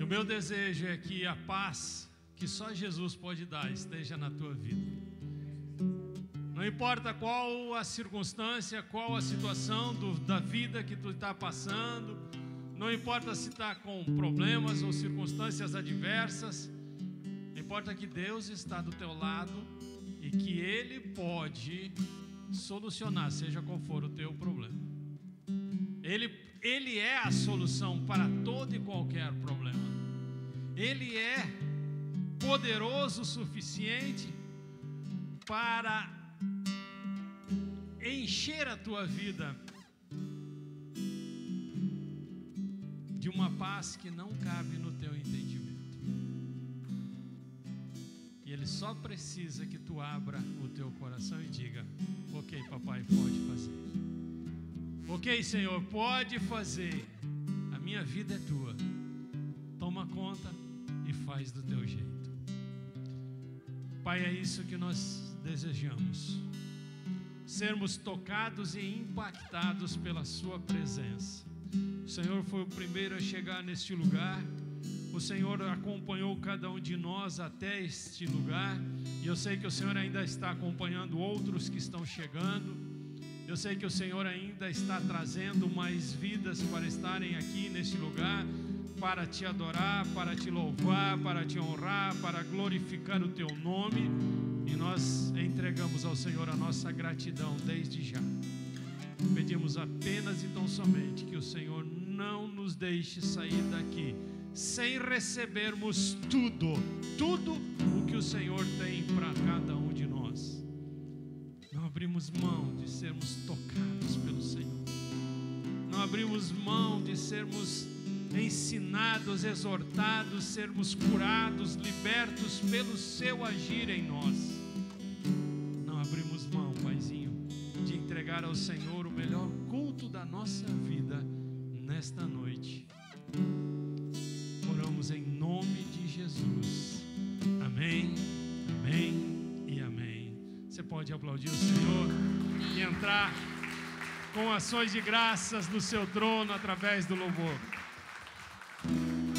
meu desejo é que a paz que só Jesus pode dar esteja na tua vida. Não importa qual a circunstância, qual a situação da vida que tu está passando, não importa se está com problemas ou circunstâncias adversas, importa que Deus está do teu lado e que Ele pode solucionar, seja qual for o teu problema. Ele é a solução para todo e qualquer problema. Ele é poderoso o suficiente para encher a tua vida de uma paz que não cabe no teu entendimento. E Ele só precisa que tu abra o teu coração e diga: ok, papai, pode fazer. Ok, Senhor, pode fazer. A minha vida é tua. Toma conta e faz do teu jeito. Pai, é isso que nós desejamos. Sermos tocados e impactados pela sua presença. O Senhor foi o primeiro a chegar neste lugar. O Senhor acompanhou cada um de nós até este lugar. E eu sei que o Senhor ainda está acompanhando outros que estão chegando. Eu sei que o Senhor ainda está trazendo mais vidas para estarem aqui neste lugar, para te adorar, para te louvar, para te honrar, para glorificar o teu nome. E nós entregamos ao Senhor a nossa gratidão desde já. Pedimos apenas e tão somente que o Senhor não nos deixe sair daqui sem recebermos tudo o que o Senhor tem para cada um de nós. Não abrimos mão de sermos tocados pelo Senhor. Não abrimos mão de sermos ensinados, exortados, sermos curados, libertos pelo seu agir em nós. Não abrimos mão, Paizinho, de entregar ao Senhor o melhor culto da nossa vida nesta noite. Oramos em nome de Jesus. Amém, amém e amém. Você pode aplaudir o Senhor e entrar com ações de graças no seu trono através do louvor. Sempre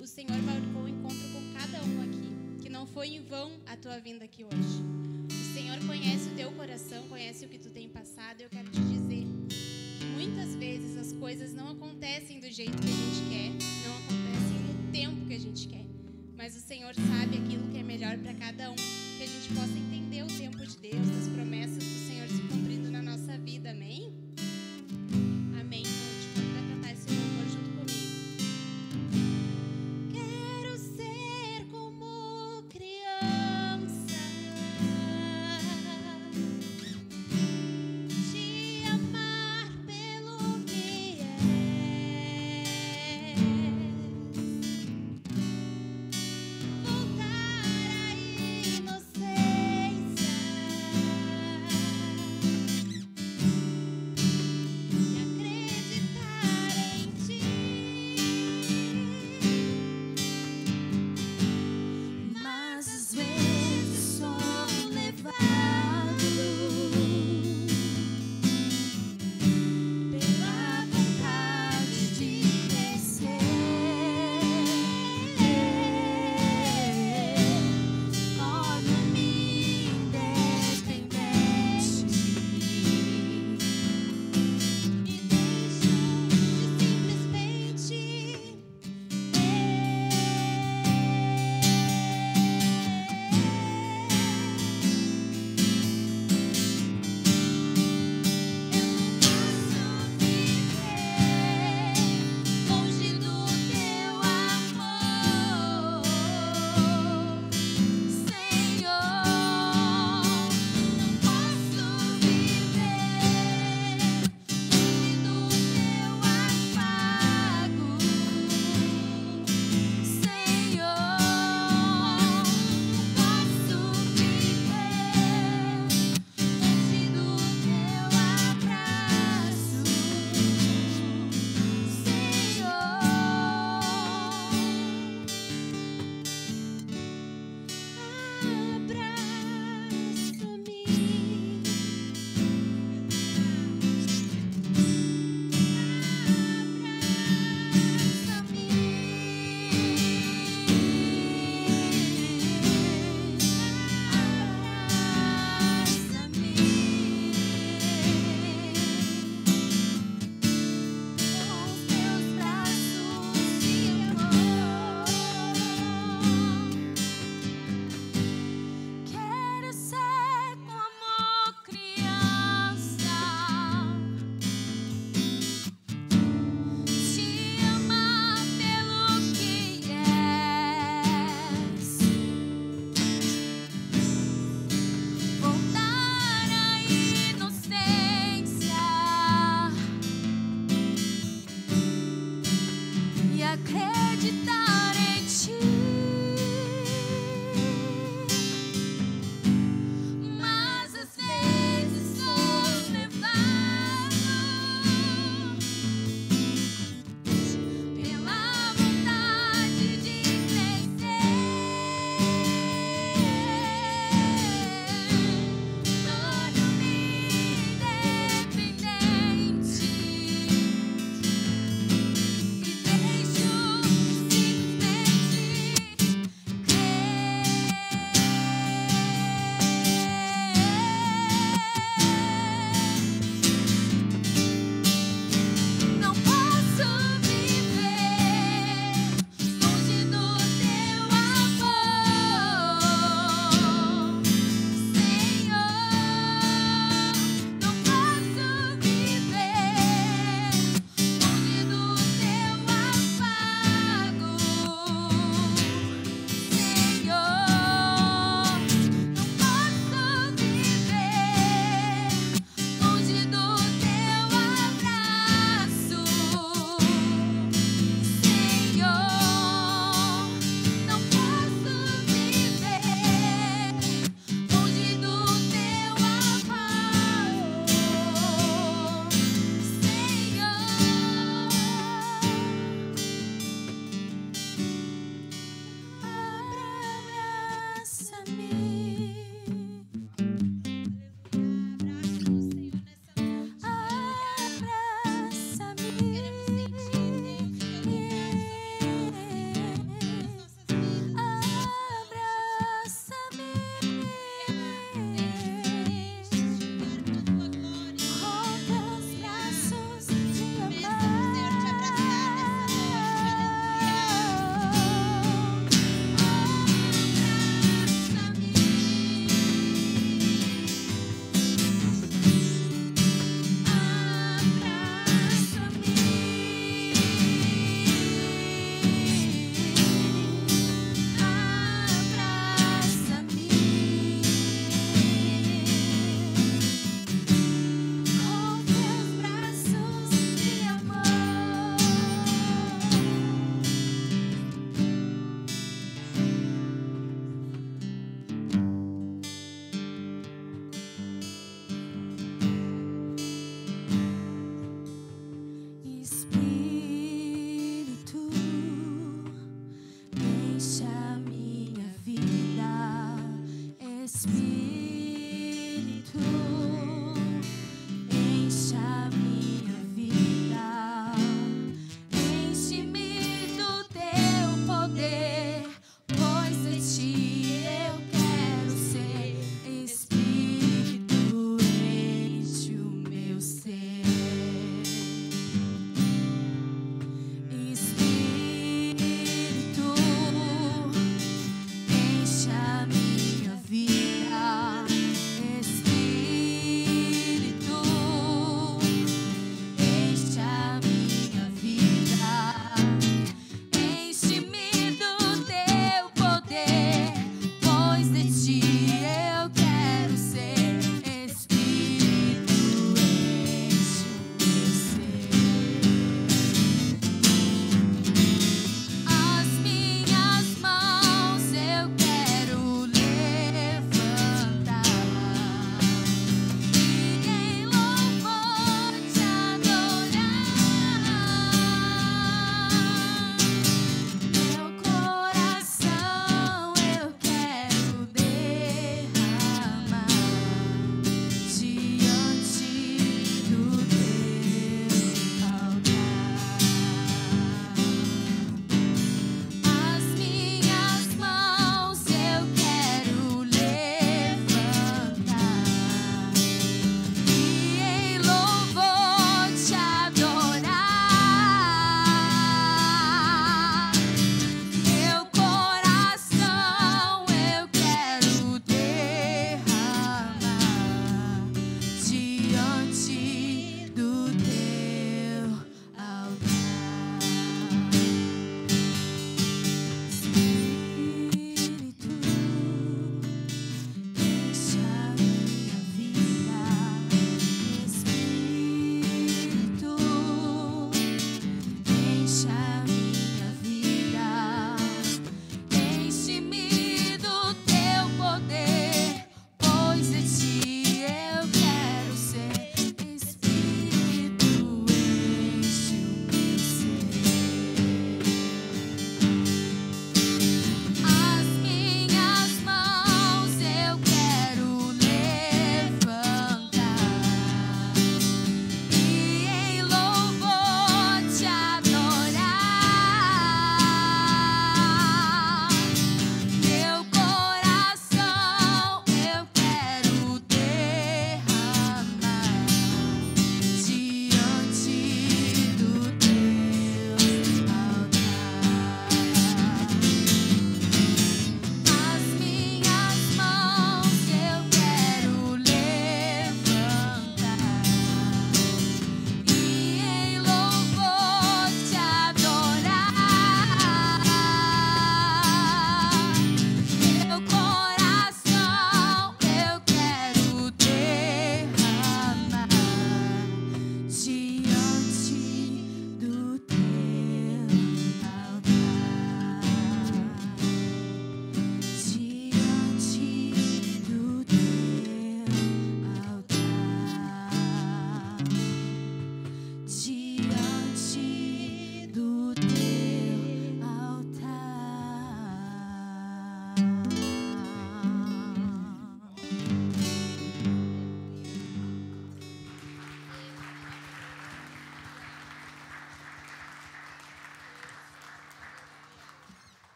o Senhor marcou o encontro com cada um aqui, que não foi em vão a tua vinda aqui hoje. O Senhor conhece o teu coração, conhece o que tu tem passado, e eu quero te dizer que muitas vezes as coisas não acontecem do jeito que a gente quer, não acontecem no tempo que a gente quer, mas o Senhor sabe aquilo que é melhor para cada um, que a gente possa entender o tempo de Deus, as promessas do Senhor se cumprindo na nossa vida, amém? Amém. Então, eu te convido a cantar esse louvor junto comigo. Quero ser como criança, te amar pelo que és, voltar à inocência.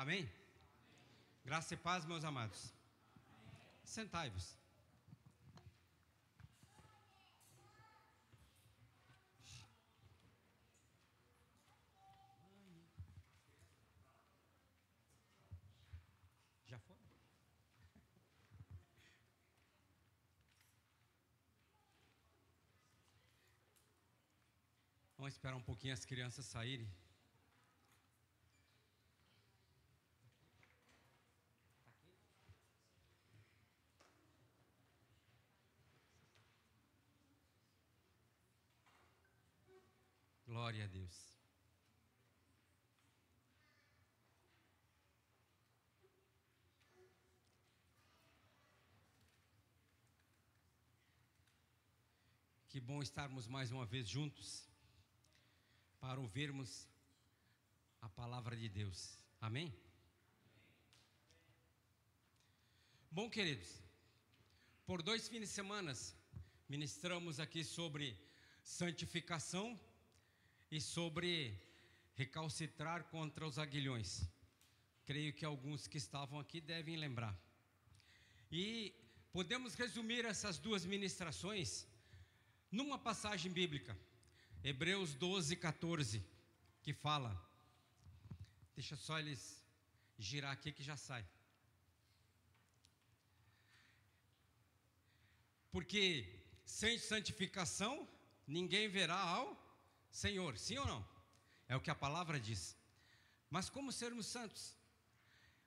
Amém? Graça e paz, meus amados. Sentai-vos. Já foi? Vamos esperar um pouquinho as crianças saírem. Glória a Deus. Que bom estarmos mais uma vez juntos para ouvirmos a palavra de Deus. Amém? Bom, queridos, por 2 fins de semana ministramos aqui sobre santificação e sobre recalcitrar contra os aguilhões. Creio que alguns que estavam aqui devem lembrar. E podemos resumir essas 2 ministrações numa passagem bíblica, Hebreus 12, 14, que fala, deixa só eles girar aqui que já sai. Porque sem santificação, ninguém verá ao Senhor, sim ou não? É o que a palavra diz. Mas como sermos santos?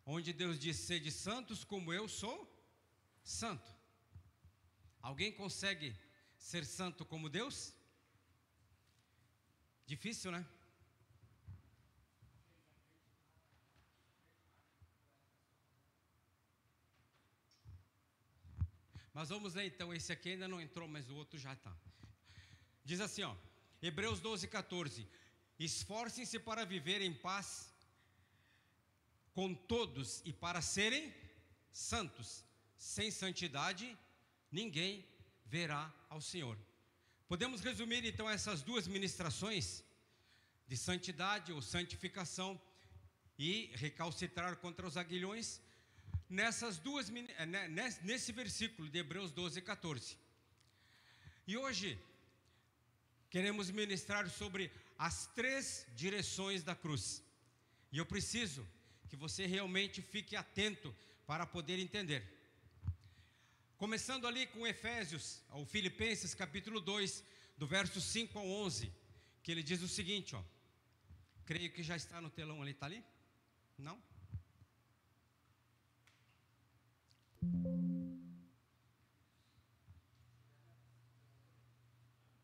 Onde Deus diz, sede santos como eu sou santo. Alguém consegue ser santo como Deus? Difícil, né? Mas vamos ler então, esse aqui ainda não entrou, mas o outro já está. Diz assim, ó, Hebreus 12, 14. Esforcem-se para viver em paz com todos e para serem santos. Sem santidade, ninguém verá ao Senhor. Podemos resumir então essas 2 ministrações de santidade ou santificação e recalcitrar contra os aguilhões nesse versículo de Hebreus 12, 14. E hoje queremos ministrar sobre as 3 direções da cruz. E eu preciso que você realmente fique atento para poder entender. Começando ali com Efésios, ou Filipenses capítulo 2, do verso 5 ao 11, que ele diz o seguinte, ó. Creio que já está no telão ali, está ali? Não?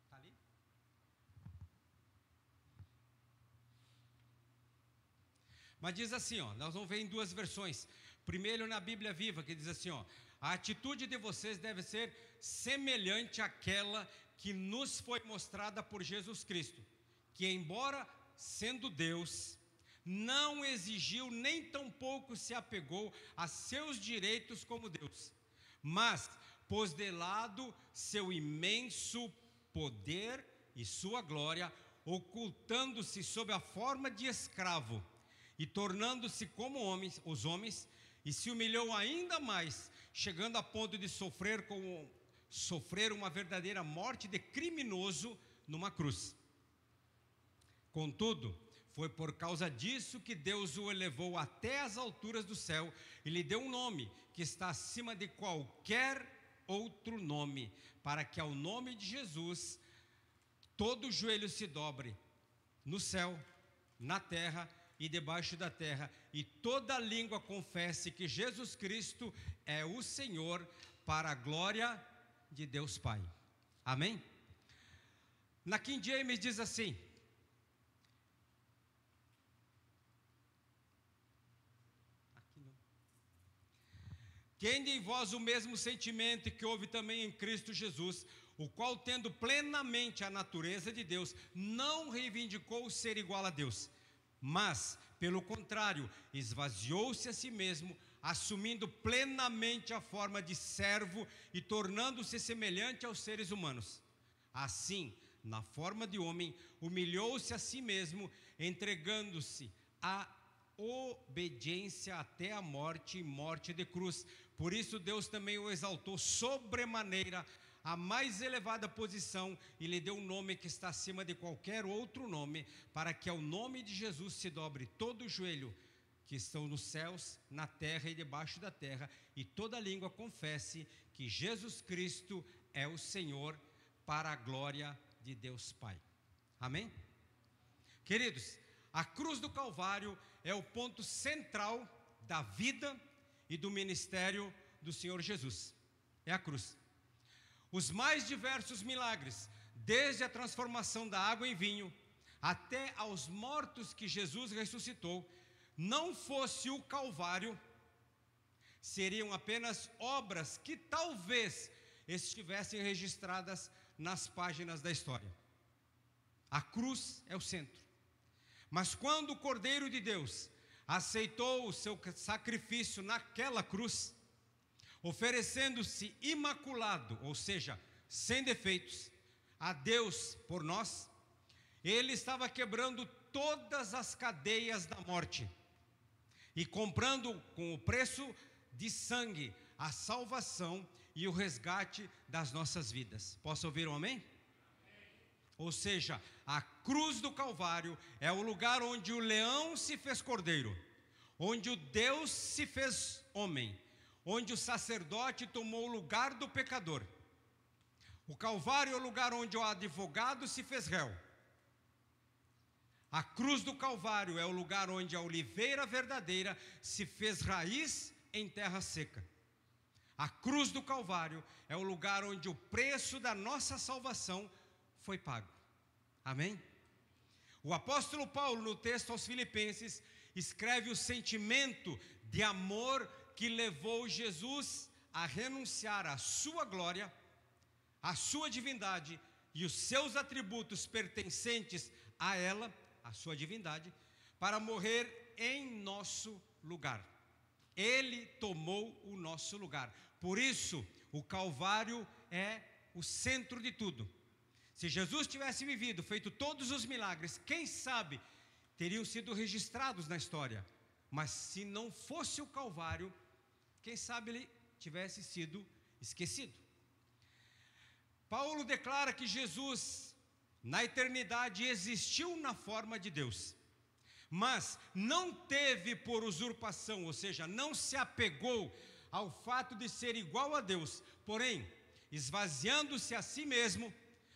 Está ali? Mas diz assim, ó, nós vamos ver em 2 versões. Primeiro na Bíblia Viva, que diz assim, ó, a atitude de vocês deve ser semelhante àquela que nos foi mostrada por Jesus Cristo, que embora sendo Deus, não exigiu nem tampouco se apegou a seus direitos como Deus, mas pôs de lado seu imenso poder e sua glória, ocultando-se sob a forma de escravo e tornando-se como os homens, e se humilhou ainda mais, chegando a ponto de sofrer uma verdadeira morte de criminoso numa cruz. Contudo, foi por causa disso que Deus o elevou até as alturas do céu e lhe deu um nome que está acima de qualquer outro nome, para que ao nome de Jesus todo joelho se dobre, no céu, na terra e debaixo da terra, e toda língua confesse que Jesus Cristo é o Senhor, para a glória de Deus Pai. Amém? Na King James diz assim, tende em vós o mesmo sentimento que houve também em Cristo Jesus, o qual, tendo plenamente a natureza de Deus, não reivindicou ser igual a Deus, mas, pelo contrário, esvaziou-se a si mesmo, assumindo plenamente a forma de servo e tornando-se semelhante aos seres humanos. Assim, na forma de homem, humilhou-se a si mesmo, entregando-se à obediência até a morte e morte de cruz. Por isso Deus também o exaltou sobremaneira a mais elevada posição e lhe deu um nome que está acima de qualquer outro nome, para que ao nome de Jesus se dobre todo o joelho que estão nos céus, na terra e debaixo da terra, e toda língua confesse que Jesus Cristo é o Senhor, para a glória de Deus Pai. Amém? Queridos, a cruz do Calvário é o ponto central da vida e do ministério do Senhor Jesus. É a cruz. Os mais diversos milagres, desde a transformação da água em vinho, até aos mortos que Jesus ressuscitou, não fosse o Calvário, seriam apenas obras que talvez estivessem registradas nas páginas da história. A cruz é o centro. Mas quando o Cordeiro de Deus aceitou o seu sacrifício naquela cruz, oferecendo-se imaculado, ou seja, sem defeitos, a Deus por nós, ele estava quebrando todas as cadeias da morte e comprando com o preço de sangue a salvação e o resgate das nossas vidas. Posso ouvir um amém? Ou seja, a cruz do Calvário é o lugar onde o leão se fez cordeiro, onde o Deus se fez homem, onde o sacerdote tomou o lugar do pecador. O Calvário é o lugar onde o advogado se fez réu. A cruz do Calvário é o lugar onde a oliveira verdadeira se fez raiz em terra seca. A cruz do Calvário é o lugar onde o preço da nossa salvação foi pago. Amém? O apóstolo Paulo, no texto aos Filipenses, escreve o sentimento de amor que levou Jesus a renunciar à sua glória, à sua divindade e os seus atributos pertencentes a ela, a sua divindade, para morrer em nosso lugar. Ele tomou o nosso lugar. Por isso, o Calvário é o centro de tudo. Se Jesus tivesse vivido, feito todos os milagres, quem sabe teriam sido registrados na história. Mas se não fosse o Calvário, quem sabe ele tivesse sido esquecido. Paulo declara que Jesus, na eternidade, existiu na forma de Deus, mas não teve por usurpação, ou seja, não se apegou ao fato de ser igual a Deus, porém, esvaziando-se a si mesmo,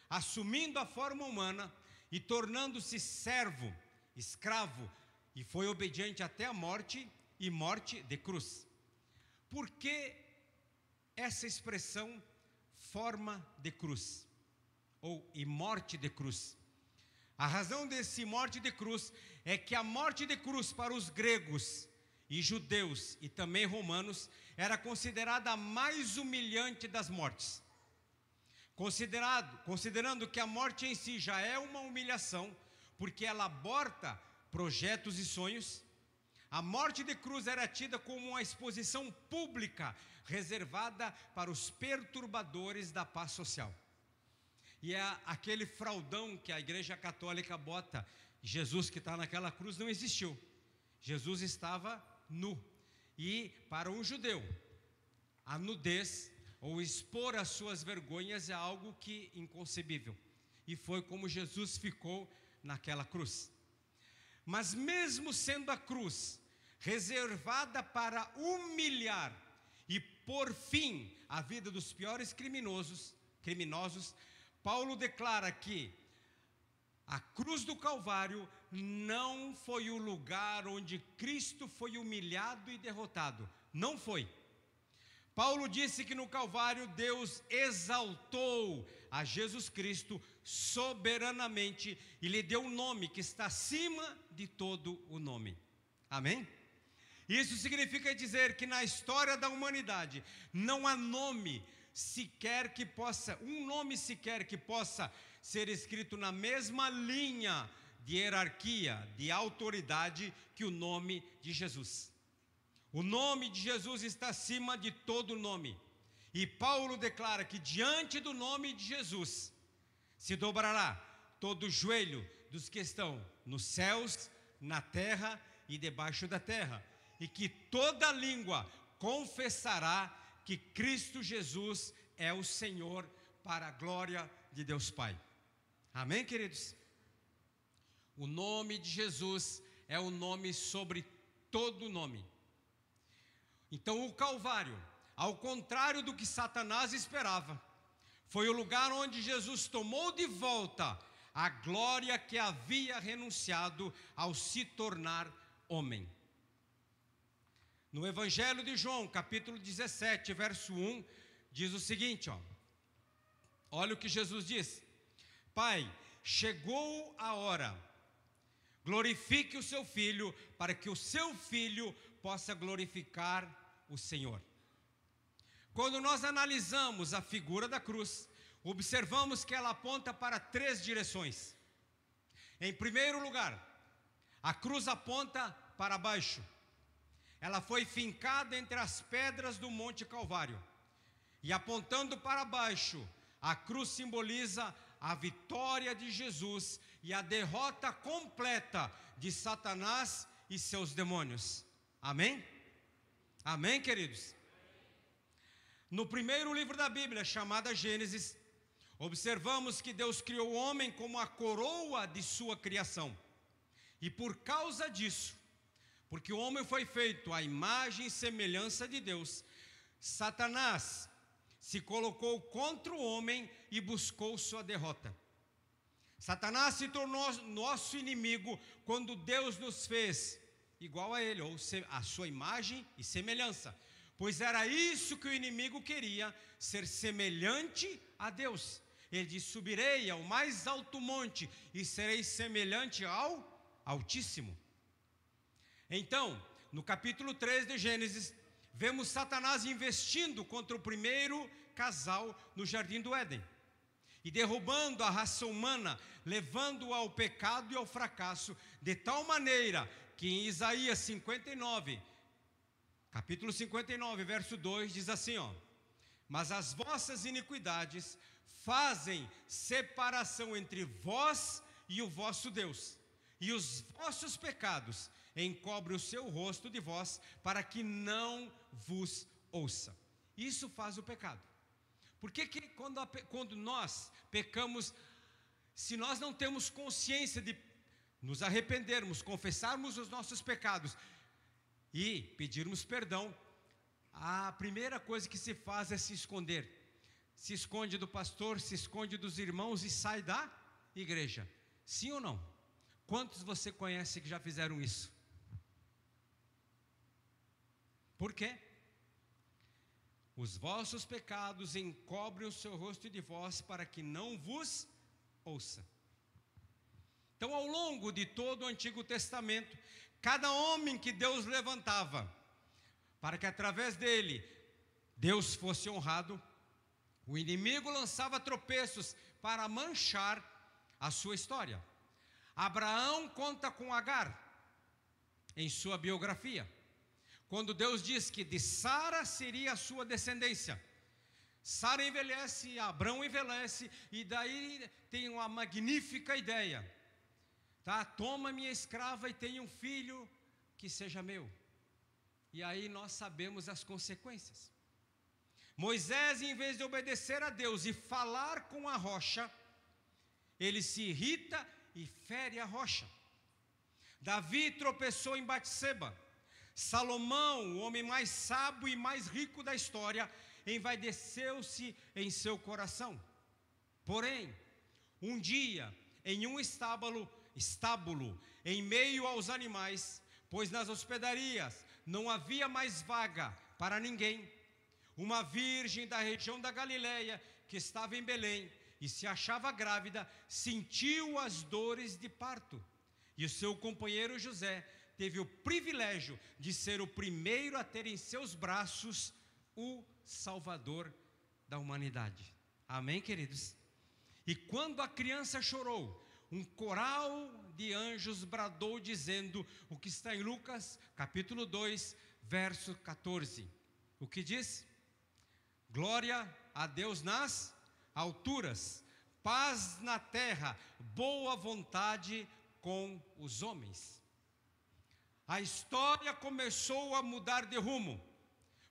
assumindo a forma humana e tornando-se servo, escravo, e foi obediente até a morte, e morte de cruz. Por que essa expressão forma de cruz? E morte de cruz? A razão desse morte de cruz é que a morte de cruz para os gregos e judeus e também romanos era considerada a mais humilhante das mortes. Considerando que a morte em si já é uma humilhação, porque ela aborta projetos e sonhos, a morte de cruz era tida como uma exposição pública, reservada para os perturbadores da paz social. E é aquele fraldão que a Igreja Católica bota, Jesus que está naquela cruz não existiu. Jesus estava nu. E para um judeu, a nudez ou expor as suas vergonhas é algo que inconcebível. E foi como Jesus ficou naquela cruz. Mas mesmo sendo a cruz reservada para humilhar e por fim a vida dos piores criminosos, Paulo declara que a cruz do Calvário não foi o lugar onde Cristo foi humilhado e derrotado. Não foi. Paulo disse que no Calvário Deus exaltou a Jesus Cristo soberanamente e lhe deu um nome que está acima de todo o nome. Amém? Isso significa dizer que na história da humanidade não há nome sequer que possa ser escrito na mesma linha de hierarquia, de autoridade que o nome de Jesus. O nome de Jesus está acima de todo nome. E Paulo declara que diante do nome de Jesus se dobrará todo o joelho dos que estão nos céus, na terra e debaixo da terra, e que toda língua confessará que Cristo Jesus é o Senhor, para a glória de Deus Pai. Amém, queridos? O nome de Jesus é o nome sobre todo nome. Então o Calvário, ao contrário do que Satanás esperava, foi o lugar onde Jesus tomou de volta a glória que havia renunciado ao se tornar homem. No Evangelho de João, capítulo 17, verso 1, diz o seguinte, olha o que Jesus diz: Pai, chegou a hora, glorifique o seu Filho, para que o seu Filho possa glorificar o Senhor. Quando nós analisamos a figura da cruz, observamos que ela aponta para 3 direções. Em primeiro lugar, a cruz aponta para baixo. Ela foi fincada entre as pedras do Monte Calvário. E apontando para baixo, a cruz simboliza a vitória de Jesus e a derrota completa de Satanás e seus demônios. Amém? Amém, queridos? No primeiro livro da Bíblia, chamada Gênesis, observamos que Deus criou o homem como a coroa de sua criação. E por causa disso, porque o homem foi feito à imagem e semelhança de Deus, Satanás se colocou contra o homem e buscou sua derrota. Satanás se tornou nosso inimigo quando Deus nos fez igual a ele, ou a sua imagem e semelhança. Pois era isso que o inimigo queria, ser semelhante a Deus. Ele diz: subirei ao mais alto monte e serei semelhante ao Altíssimo. Então, no capítulo 3 de Gênesis, vemos Satanás investindo contra o primeiro casal no Jardim do Éden e derrubando a raça humana, levando-a ao pecado e ao fracasso, de tal maneira que em Isaías 59, capítulo 59, verso 2, diz assim, mas as vossas iniquidades fazem separação entre vós e o vosso Deus, e os vossos pecados encobrem o seu rosto de vós, para que não vos ouça. Isso faz o pecado. Por que quando nós pecamos, se nós não temos consciência de nos arrependermos, confessarmos os nossos pecados e pedirmos perdão, a primeira coisa que se faz é se esconder. Se esconde do pastor, se esconde dos irmãos e sai da igreja. Sim ou não? Quantos você conhece que já fizeram isso? Por quê? Os vossos pecados encobrem o seu rosto de vós, para que não vos ouça. Então, ao longo de todo o Antigo Testamento, cada homem que Deus levantava, para que através dele Deus fosse honrado, o inimigo lançava tropeços para manchar a sua história. Abraão conta com Agar em sua biografia, quando Deus diz que de Sara seria a sua descendência. Sara envelhece, Abraão envelhece, e daí tem uma magnífica ideia, toma minha escrava e tenha um filho que seja meu. E aí nós sabemos as consequências. Moisés, em vez de obedecer a Deus e falar com a rocha, ele se irrita e fere a rocha. Davi tropeçou em Batseba. Salomão, o homem mais sábio e mais rico da história, envaideceu-se em seu coração. Porém, um dia, em um estábulo, em meio aos animais, pois nas hospedarias não havia mais vaga para ninguém, uma virgem da região da Galileia, que estava em Belém e se achava grávida, sentiu as dores de parto. E o seu companheiro José teve o privilégio de ser o primeiro a ter em seus braços o Salvador da humanidade. Amém, queridos? E quando a criança chorou, um coral de anjos bradou dizendo o que está em Lucas, capítulo 2, verso 14. O que diz? Glória a Deus nas alturas, paz na terra, boa vontade com os homens. A história começou a mudar de rumo,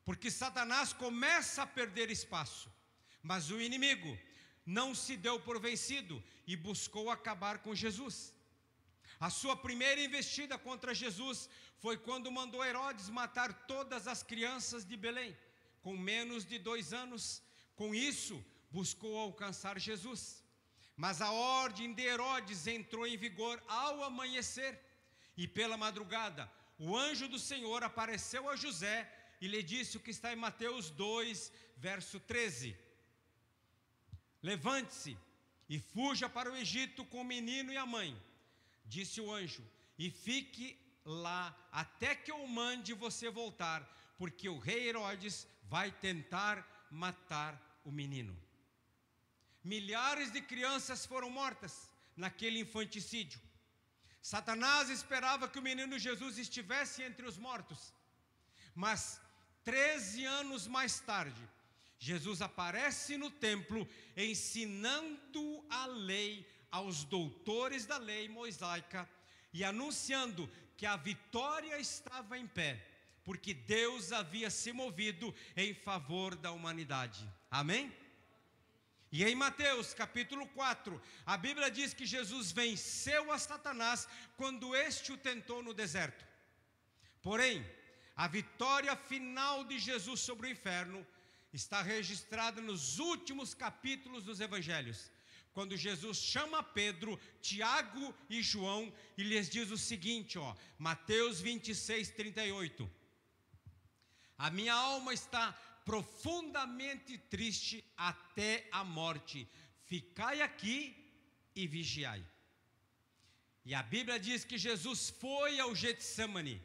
porque Satanás começa a perder espaço, mas o inimigo não se deu por vencido e buscou acabar com Jesus. A sua primeira investida contra Jesus foi quando mandou Herodes matar todas as crianças de Belém, com menos de 2 anos. Com isso, buscou alcançar Jesus. Mas a ordem de Herodes entrou em vigor ao amanhecer, e pela madrugada, o anjo do Senhor apareceu a José e lhe disse o que está em Mateus 2, verso 13. Levante-se e fuja para o Egito com o menino e a mãe, disse o anjo, e fique lá até que eu mande você voltar, porque o rei Herodes vai tentar matar o menino. Milhares de crianças foram mortas naquele infanticídio. Satanás esperava que o menino Jesus estivesse entre os mortos. Mas 13 anos mais tarde, Jesus aparece no templo ensinando a lei aos doutores da lei mosaica e anunciando que a vitória estava em pé, porque Deus havia se movido em favor da humanidade. Amém? E em Mateus capítulo 4, a Bíblia diz que Jesus venceu a Satanás quando este o tentou no deserto. Porém, a vitória final de Jesus sobre o inferno está registrada nos últimos capítulos dos evangelhos, quando Jesus chama Pedro, Tiago e João e lhes diz o seguinte, Mateus 26, 38. A minha alma está profundamente triste até a morte. Ficai aqui e vigiai. E a Bíblia diz que Jesus foi ao Getsemane.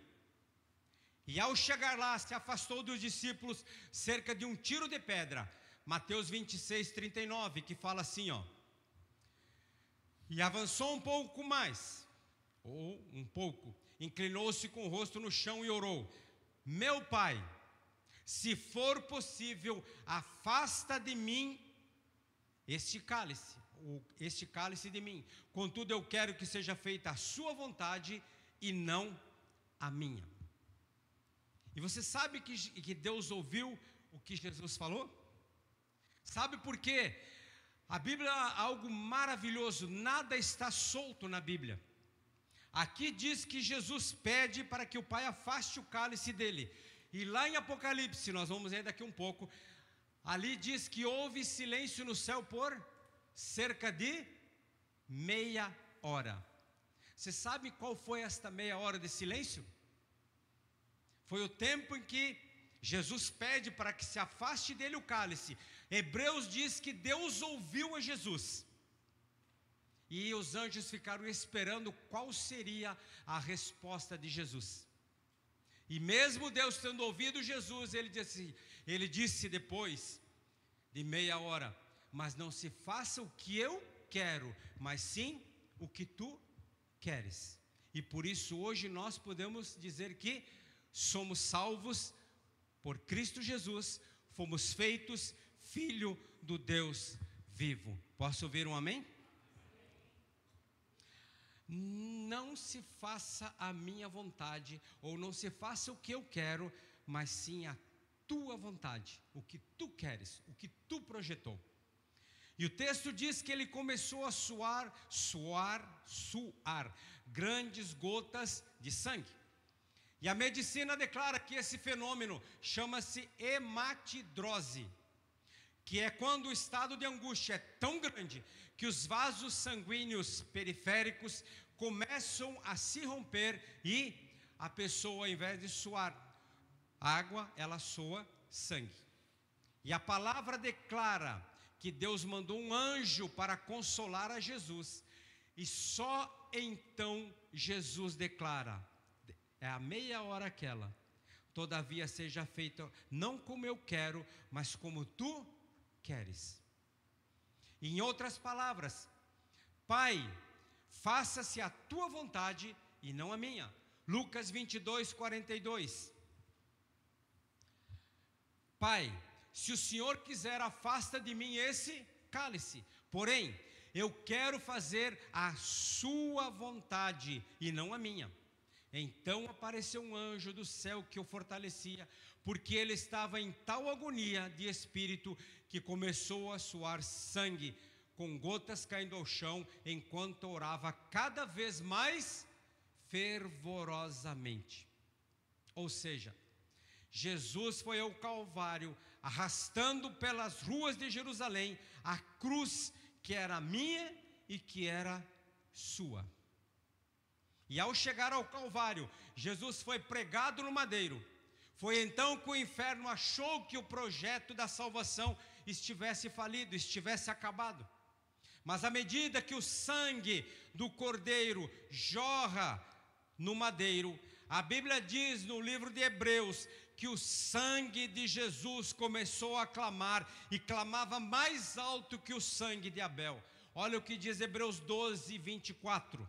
E ao chegar lá, se afastou dos discípulos cerca de um tiro de pedra. Mateus 26, 39, que fala assim, E avançou um pouco mais, inclinou-se com o rosto no chão e orou: Meu Pai, se for possível, afasta de mim este cálice de mim. Contudo, eu quero que seja feita a sua vontade e não a minha. E você sabe que Deus ouviu o que Jesus falou? Sabe por quê? A Bíblia é algo maravilhoso, nada está solto na Bíblia. Aqui diz que Jesus pede para que o Pai afaste o cálice dele. E lá em Apocalipse, nós vamos ver daqui um pouco, ali diz que houve silêncio no céu por cerca de meia hora. Você sabe qual foi esta meia hora de silêncio? Foi o tempo em que Jesus pede para que se afaste dele o cálice. Hebreus diz que Deus ouviu a Jesus. E os anjos ficaram esperando qual seria a resposta de Jesus. E mesmo Deus tendo ouvido Jesus, ele disse depois de meia hora: mas não se faça o que eu quero, mas sim o que tu queres. E por isso hoje nós podemos dizer que somos salvos por Cristo Jesus, fomos feitos filho do Deus vivo. Posso ouvir um amém? Não se faça a minha vontade, ou não se faça o que eu quero, mas sim a tua vontade, o que tu queres, o que tu projetou. E o texto diz que ele começou a suar grandes gotas de sangue. E a medicina declara que esse fenômeno chama-se hematidrose, que é quando o estado de angústia é tão grande que os vasos sanguíneos periféricos começam a se romper e a pessoa, ao invés de suar água, ela soa sangue. E a palavra declara que Deus mandou um anjo para consolar a Jesus, e só então Jesus declara: é a meia hora aquela, todavia seja feita não como eu quero, mas como tu queres. Em outras palavras, Pai, faça-se a tua vontade e não a minha. Lucas 22, 42. Pai, se o Senhor quiser, afasta de mim esse cálice, porém, eu quero fazer a sua vontade e não a minha. Então apareceu um anjo do céu que o fortalecia, porque ele estava em tal agonia de espírito que começou a suar sangue, com gotas caindo ao chão, enquanto orava cada vez mais fervorosamente. Ou seja, Jesus foi ao Calvário, arrastando pelas ruas de Jerusalém a cruz que era minha e que era sua. E ao chegar ao Calvário, Jesus foi pregado no madeiro. Foi então que o inferno achou que o projeto da salvação estivesse falido, estivesse acabado. Mas à medida que o sangue do Cordeiro jorra no madeiro, a Bíblia diz no livro de Hebreus que o sangue de Jesus começou a clamar, e clamava mais alto que o sangue de Abel. Olha o que diz Hebreus 12, 24.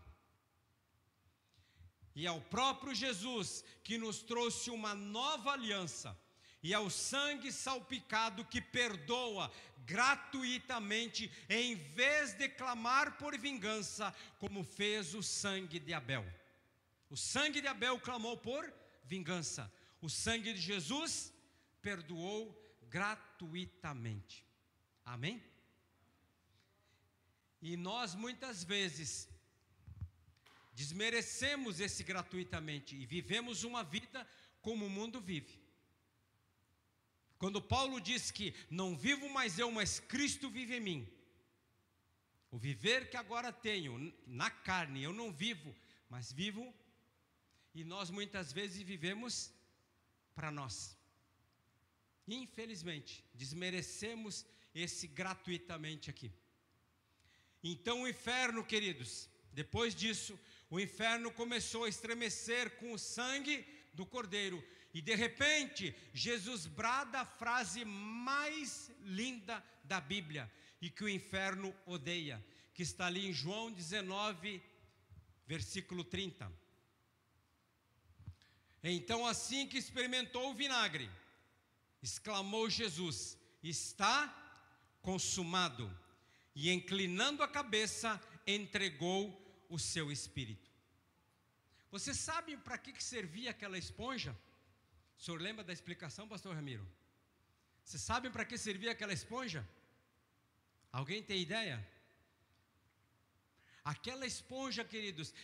E ao próprio Jesus, que nos trouxe uma nova aliança, e ao sangue salpicado que perdoa gratuitamente, em vez de clamar por vingança, como fez o sangue de Abel. O sangue de Abel clamou por vingança. O sangue de Jesus perdoou gratuitamente. Amém? E nós muitas vezes desmerecemos esse gratuitamente e vivemos uma vida como o mundo vive. Quando Paulo diz que não vivo mais eu, mas Cristo vive em mim. O viver que agora tenho na carne, eu não vivo, mas vivo. E nós muitas vezes vivemos para nós. Infelizmente, desmerecemos esse gratuitamente aqui. Então o inferno, queridos, depois disso, o inferno começou a estremecer com o sangue do Cordeiro. E de repente, Jesus brada a frase mais linda da Bíblia, e que o inferno odeia, que está ali em João 19, versículo 30. Então, assim que experimentou o vinagre, exclamou Jesus: está consumado. E inclinando a cabeça, entregou o seu espírito. Você sabe para que servia aquela esponja? O senhor lembra da explicação, pastor Ramiro? Você sabe para que servia aquela esponja? Alguém tem ideia? Aquela esponja, queridos,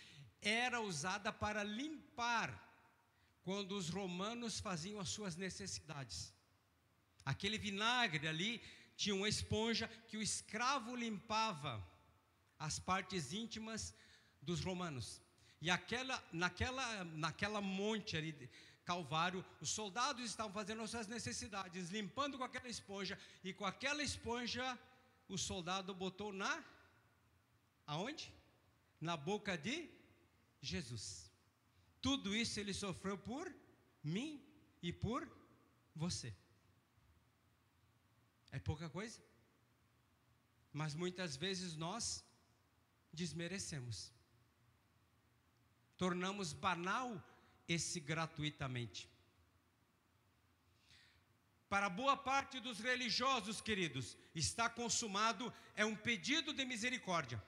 era usada para limpar quando os romanos faziam as suas necessidades. Aquele vinagre ali tinha uma esponja que o escravo limpava as partes íntimas dos romanos. E naquela monte ali, Calvário, os soldados estavam fazendo as suas necessidades, limpando com aquela esponja, e com aquela esponja o soldado botou aonde? Na boca de Jesus. Tudo isso ele sofreu por mim e por você. É pouca coisa? Mas muitas vezes nós desmerecemos. Tornamos banal esse gratuitamente. Para boa parte dos religiosos, queridos, está consumado é um pedido de misericórdia,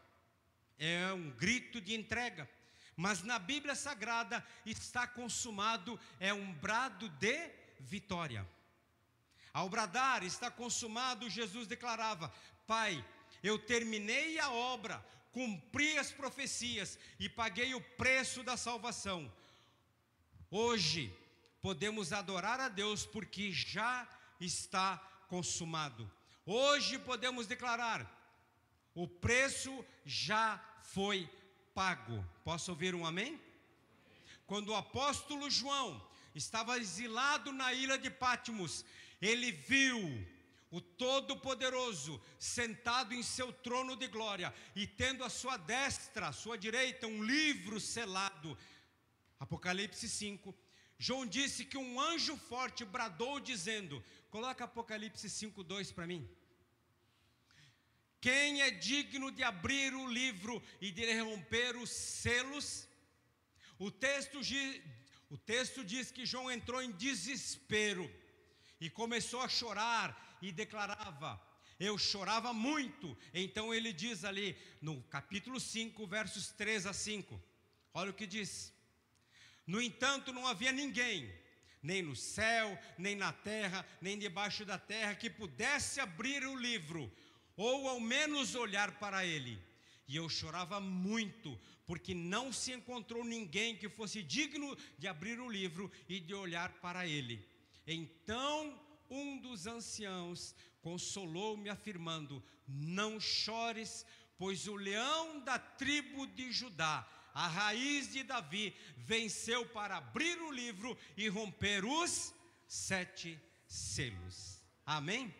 é um grito de entrega. Mas na Bíblia Sagrada, está consumado é um brado de vitória. Ao bradar, está consumado, Jesus declarava: Pai, eu terminei a obra, cumpri as profecias e paguei o preço da salvação. Hoje podemos adorar a Deus porque já está consumado. Hoje podemos declarar: o preço já foi pago. Posso ouvir um amém? Quando o apóstolo João estava exilado na ilha de Patmos, ele viu o Todo-Poderoso sentado em seu trono de glória e tendo à sua destra, à sua direita, um livro selado. Apocalipse 5. João disse que um anjo forte bradou dizendo, coloca Apocalipse 5:2 para mim. Quem é digno de abrir o livro e de romper os selos? O texto diz que João entrou em desespero e começou a chorar e declarava: eu chorava muito. Então ele diz ali no capítulo 5, versos 3 a 5, olha o que diz: no entanto não havia ninguém, nem no céu, nem na terra, nem debaixo da terra, que pudesse abrir o livro, ou ao menos olhar para ele. E eu chorava muito, porque não se encontrou ninguém que fosse digno de abrir o livro e de olhar para ele. Então um dos anciãos consolou-me afirmando: não chores, pois o leão da tribo de Judá, a raiz de Davi, venceu para abrir o livro e romper os 7 selos. Amém?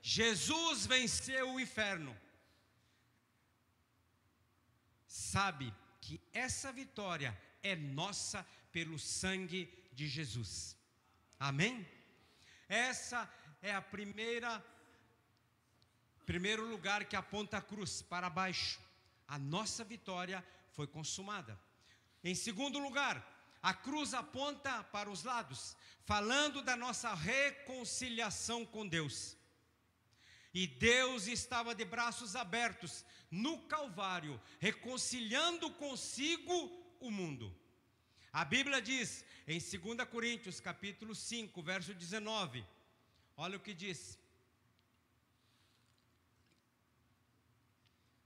Jesus venceu o inferno. Sabe que essa vitória é nossa pelo sangue de Jesus. Amém? Essa é a primeiro lugar que aponta a cruz para baixo. A nossa vitória foi consumada. Em segundo lugar, a cruz aponta para os lados, falando da nossa reconciliação com Deus. E Deus estava de braços abertos no Calvário, reconciliando consigo o mundo. A Bíblia diz em 2 Coríntios, capítulo 5, verso 19, olha o que diz.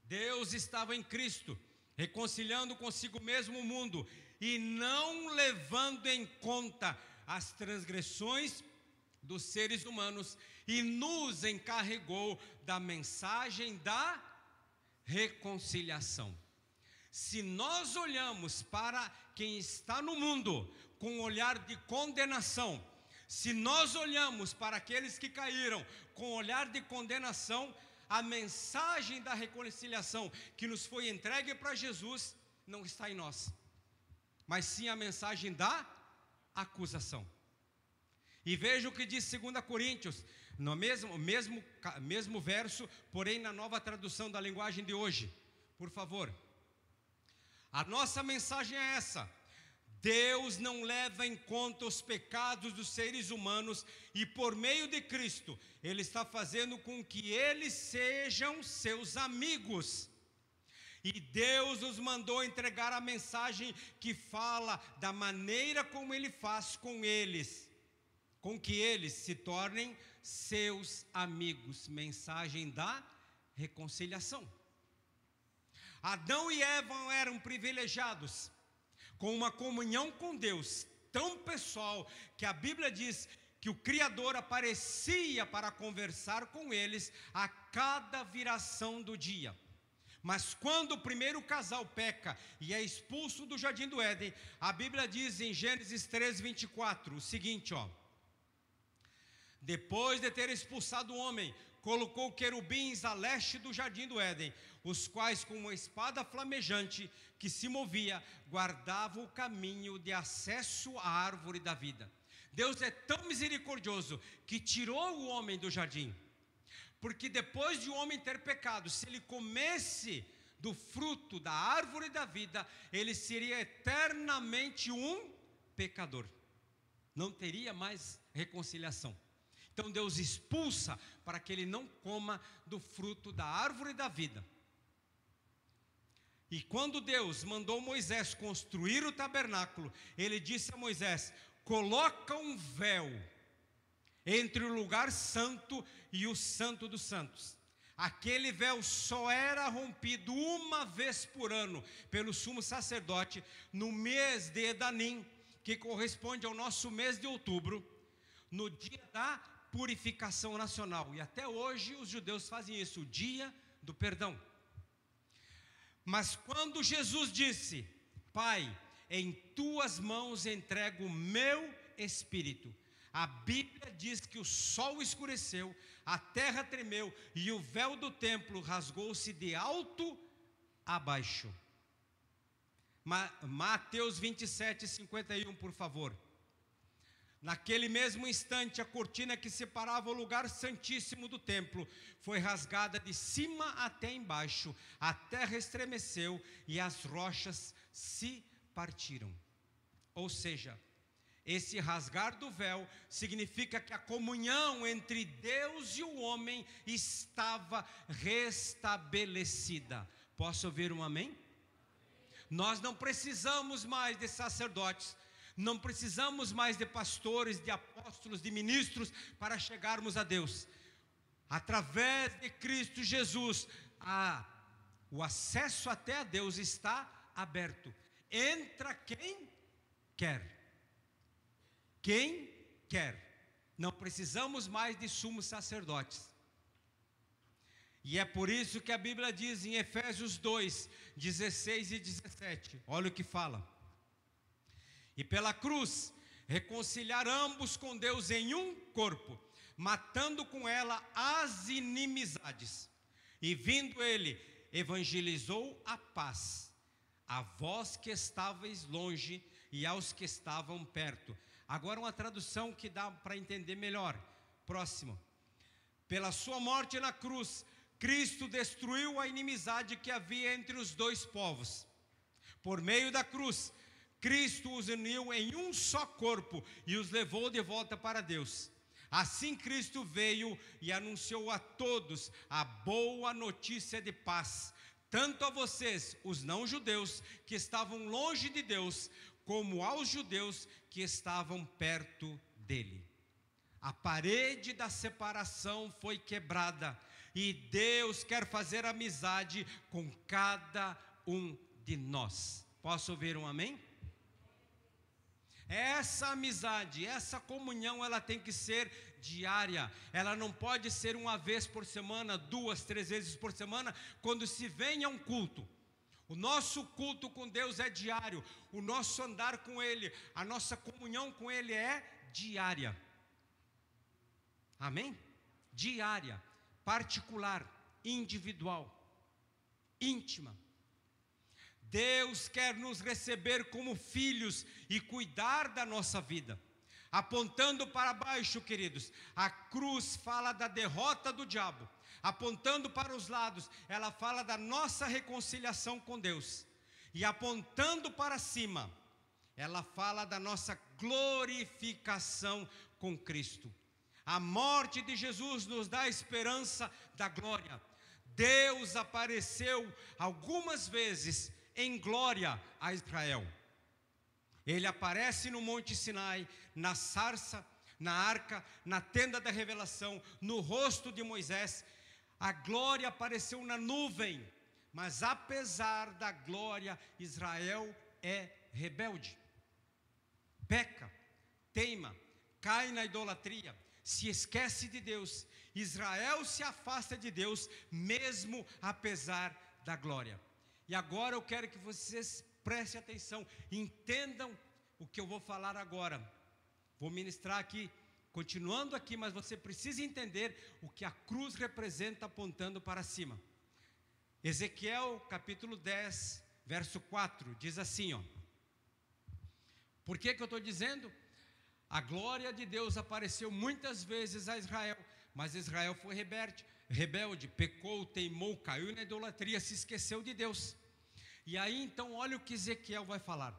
Deus estava em Cristo, reconciliando consigo mesmo o mundo, e não levando em conta as transgressões dos seres humanos, e nos encarregou da mensagem da reconciliação. Se nós olhamos para quem está no mundo com um olhar de condenação, se nós olhamos para aqueles que caíram com um olhar de condenação, a mensagem da reconciliação que nos foi entregue para Jesus não está em nós, mas sim a mensagem da acusação. E veja o que diz 2 Coríntios, no mesmo verso, porém na nova tradução da linguagem de hoje. Por favor. A nossa mensagem é essa: Deus não leva em conta os pecados dos seres humanos, e por meio de Cristo, Ele está fazendo com que eles sejam seus amigos. E Deus nos mandou entregar a mensagem que fala da maneira como Ele faz com eles, com que eles se tornem seus amigos. Mensagem da reconciliação. Adão e Eva eram privilegiados, com uma comunhão com Deus tão pessoal, que a Bíblia diz que o Criador aparecia para conversar com eles a cada viração do dia. Mas quando o primeiro casal peca e é expulso do jardim do Éden, a Bíblia diz em Gênesis 3:24 o seguinte, depois de ter expulsado o homem, colocou querubins a leste do jardim do Éden, os quais com uma espada flamejante que se movia, guardavam o caminho de acesso à árvore da vida. Deus é tão misericordioso que tirou o homem do jardim, porque depois de o homem ter pecado, se ele comesse do fruto da árvore da vida, ele seria eternamente um pecador, não teria mais reconciliação. Então Deus expulsa para que ele não coma do fruto da árvore da vida. E quando Deus mandou Moisés construir o tabernáculo, ele disse a Moisés: coloca um véu entre o lugar santo e o santo dos santos. Aquele véu só era rompido uma vez por ano pelo sumo sacerdote no mês de Edanim, que corresponde ao nosso mês de outubro, no dia da purificação nacional. E até hoje os judeus fazem isso, o dia do perdão. Mas quando Jesus disse: Pai, em tuas mãos entrego o meu espírito, a Bíblia diz que o sol escureceu, a terra tremeu e o véu do templo rasgou-se de alto a baixo. Mateus 27:51, por favor. Naquele mesmo instante, a cortina que separava o lugar santíssimo do templo foi rasgada de cima até embaixo, a terra estremeceu e as rochas se partiram. Ou seja, esse rasgar do véu significa que a comunhão entre Deus e o homem estava restabelecida. Posso ouvir um amém? Nós não precisamos mais de sacerdotes, não precisamos mais de pastores, de apóstolos, de ministros para chegarmos a Deus. Através de Cristo Jesus, o acesso até a Deus está aberto. Entra quem quer. Quem quer. Não precisamos mais de sumos sacerdotes. E é por isso que a Bíblia diz em Efésios 2, 16 e 17. Olha o que fala. E pela cruz, reconciliar ambos com Deus em um corpo, matando com ela as inimizades. E vindo ele, evangelizou a paz, a vós que estáveis longe e aos que estavam perto, Agora uma tradução que dá para entender melhor. Próximo. Pela sua morte na cruz, Cristo destruiu a inimizade que havia entre os dois povos. Por meio da cruz, Cristo os uniu em um só corpo e os levou de volta para Deus. Assim Cristo veio e anunciou a todos a boa notícia de paz, tanto a vocês, os não-judeus, que estavam longe de Deus, como aos judeus que estavam perto dele. A parede da separação foi quebrada e Deus quer fazer amizade com cada um de nós. Posso ouvir um amém? Essa amizade, essa comunhão, ela tem que ser diária. Ela não pode ser uma vez por semana, 2, 3 vezes por semana, quando se vem a um culto. O nosso culto com Deus é diário. O nosso andar com Ele, a nossa comunhão com Ele é diária. Amém? Diária, particular, individual, íntima. Deus quer nos receber como filhos e cuidar da nossa vida. Apontando para baixo, queridos, a cruz fala da derrota do diabo. Apontando para os lados, ela fala da nossa reconciliação com Deus. E apontando para cima, ela fala da nossa glorificação com Cristo. A morte de Jesus nos dá a esperança da glória. Deus apareceu algumas vezes em glória a Israel. Ele aparece no Monte Sinai, na sarça, na arca, na tenda da revelação, no rosto de Moisés. A glória apareceu na nuvem, mas apesar da glória, Israel é rebelde. Peca, teima, cai na idolatria, se esquece de Deus. Israel se afasta de Deus, mesmo apesar da glória. E agora eu quero que vocês prestem atenção, entendam o que eu vou falar agora. Vou ministrar aqui, continuando aqui, mas você precisa entender o que a cruz representa apontando para cima. Ezequiel capítulo 10, verso 4, diz assim, ó. Por que eu estou dizendo? A glória de Deus apareceu muitas vezes a Israel, mas Israel foi rebelde, pecou, teimou, caiu na idolatria, se esqueceu de Deus. E aí então olha o que Ezequiel vai falar.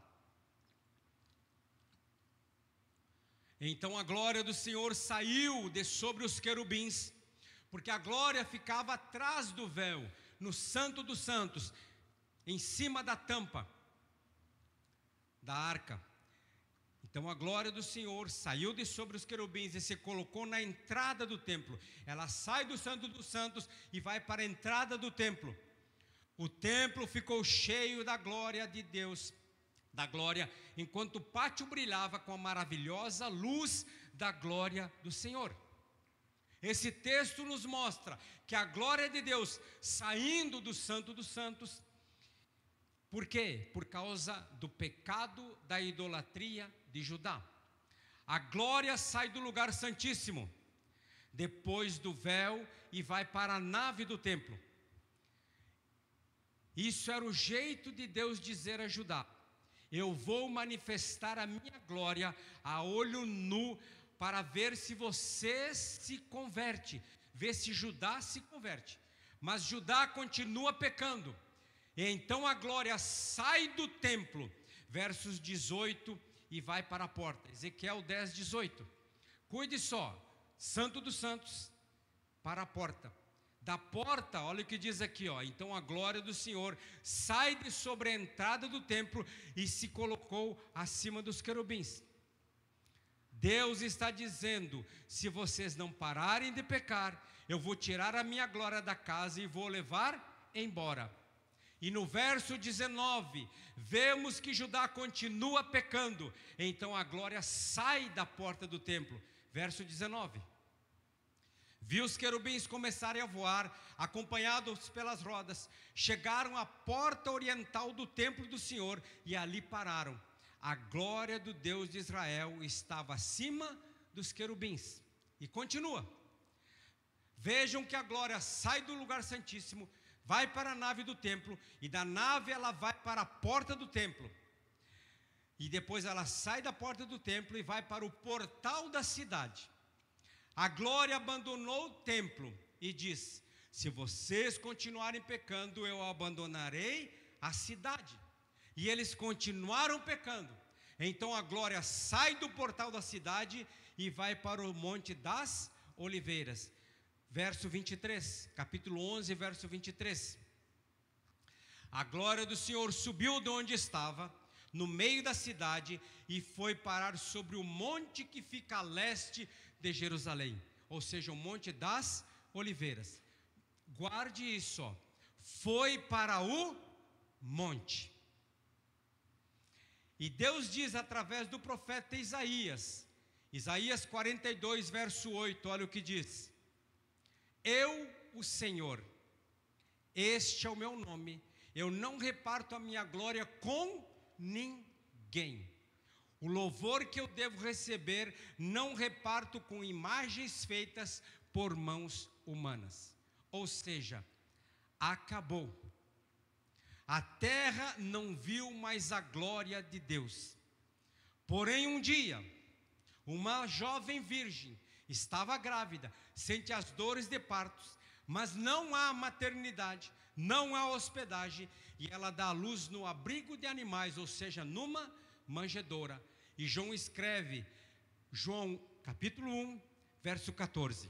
Então a glória do Senhor saiu de sobre os querubins, porque a glória ficava atrás do véu, no Santo dos Santos, em cima da tampa da arca. Então a glória do Senhor saiu de sobre os querubins e se colocou na entrada do templo. Ela sai do Santo dos Santos e vai para a entrada do templo. O templo ficou cheio da glória de Deus, enquanto o pátio brilhava com a maravilhosa luz da glória do Senhor. Esse texto nos mostra que a glória de Deus saindo do Santo dos Santos. Por quê? Por causa do pecado da idolatria de Judá. A glória sai do lugar santíssimo, depois do véu, e vai para a nave do templo. Isso era o jeito de Deus dizer a Judá: eu vou manifestar a minha glória a olho nu, para ver se você se converte, ver se Judá se converte. Mas Judá continua pecando. Então a glória sai do templo, versos 18, e vai para a porta. Ezequiel 10, 18. Cuide só, Santo dos Santos, para a porta. Da porta, olha o que diz aqui, ó. Então a glória do Senhor sai de sobre a entrada do templo e se colocou acima dos querubins. Deus está dizendo: se vocês não pararem de pecar, eu vou tirar a minha glória da casa e vou levar embora. E no verso 19, vemos que Judá continua pecando. Então a glória sai da porta do templo. Verso 19. Viu os querubins começarem a voar, acompanhados pelas rodas. Chegaram à porta oriental do templo do Senhor e ali pararam. A glória do Deus de Israel estava acima dos querubins. E continua. Vejam que a glória sai do lugar santíssimo, vai para a nave do templo, e da nave ela vai para a porta do templo. E depois ela sai da porta do templo e vai para o portal da cidade. A glória abandonou o templo e diz: se vocês continuarem pecando, eu abandonarei a cidade. E eles continuaram pecando. Então a glória sai do portal da cidade e vai para o Monte das Oliveiras. Verso 23, capítulo 11, verso 23. A glória do Senhor subiu de onde estava, no meio da cidade, e foi parar sobre o monte que fica a leste de Jerusalém, ou seja, o Monte das Oliveiras. Guarde isso, ó. Foi para o monte. E Deus diz através do profeta Isaías, Isaías 42, verso 8, olha o que diz: eu, o Senhor, este é o meu nome, eu não reparto a minha glória com ninguém. O louvor que eu devo receber, não reparto com imagens feitas por mãos humanas. Ou seja, acabou. A terra não viu mais a glória de Deus. Porém, um dia, uma jovem virgem estava grávida, sente as dores de partos, mas não há maternidade, não há hospedagem, e ela dá à luz no abrigo de animais, ou seja, numa manjedoura. E João escreve, João capítulo 1, verso 14.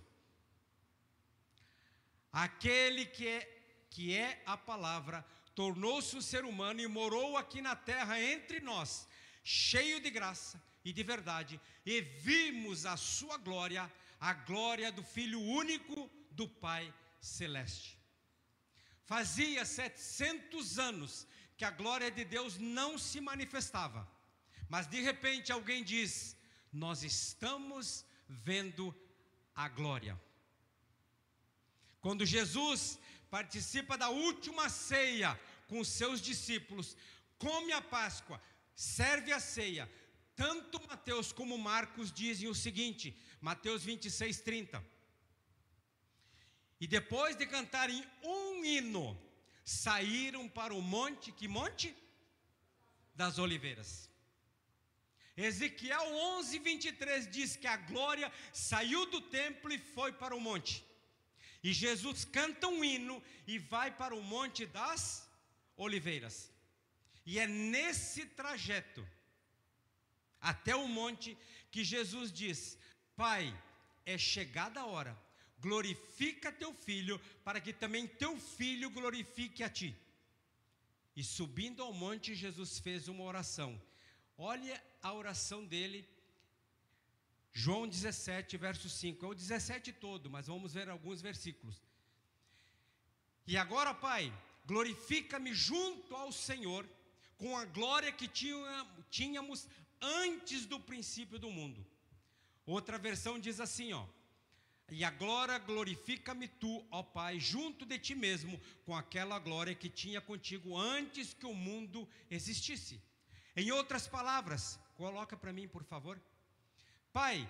Aquele que é a palavra, tornou-se um ser humano e morou aqui na terra entre nós, cheio de graça e de verdade, e vimos a sua glória, a glória do Filho único do Pai Celeste. Fazia 700 anos que a glória de Deus não se manifestava, mas de repente alguém diz: nós estamos vendo a glória. Quando Jesus participa da última ceia com os seus discípulos, come a Páscoa, serve a ceia, tanto Mateus como Marcos dizem o seguinte, Mateus 26, 30. E depois de cantarem um hino, saíram para o monte, que monte? Das Oliveiras. Ezequiel 11, 23 diz que a glória saiu do templo e foi para o monte. E Jesus canta um hino e vai para o Monte das Oliveiras. E é nesse trajeto, até o monte, que Jesus diz: Pai, é chegada a hora, glorifica teu filho, para que também teu filho glorifique a ti. E subindo ao monte, Jesus fez uma oração. Olha a oração dele, João 17, verso 5, é o 17 todo, mas vamos ver alguns versículos. E agora, Pai, glorifica-me junto ao Senhor, com a glória que tínhamos antes do princípio do mundo. Outra versão diz assim, ó: e agora glorifica-me tu, ó Pai, junto de ti mesmo, com aquela glória que tinha contigo antes que o mundo existisse. Em outras palavras, coloca para mim, por favor. Pai,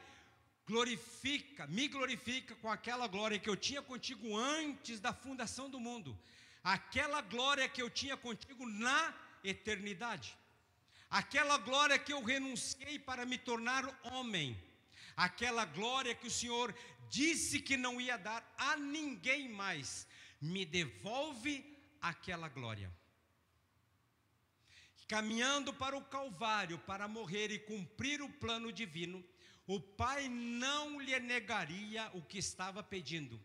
me glorifica com aquela glória que eu tinha contigo antes da fundação do mundo. Aquela glória que eu tinha contigo na eternidade. Aquela glória que eu renunciei para me tornar homem. Aquela glória que o Senhor disse que não ia dar a ninguém mais. Me devolve aquela glória. Caminhando para o Calvário para morrer e cumprir o plano divino, o Pai não lhe negaria o que estava pedindo.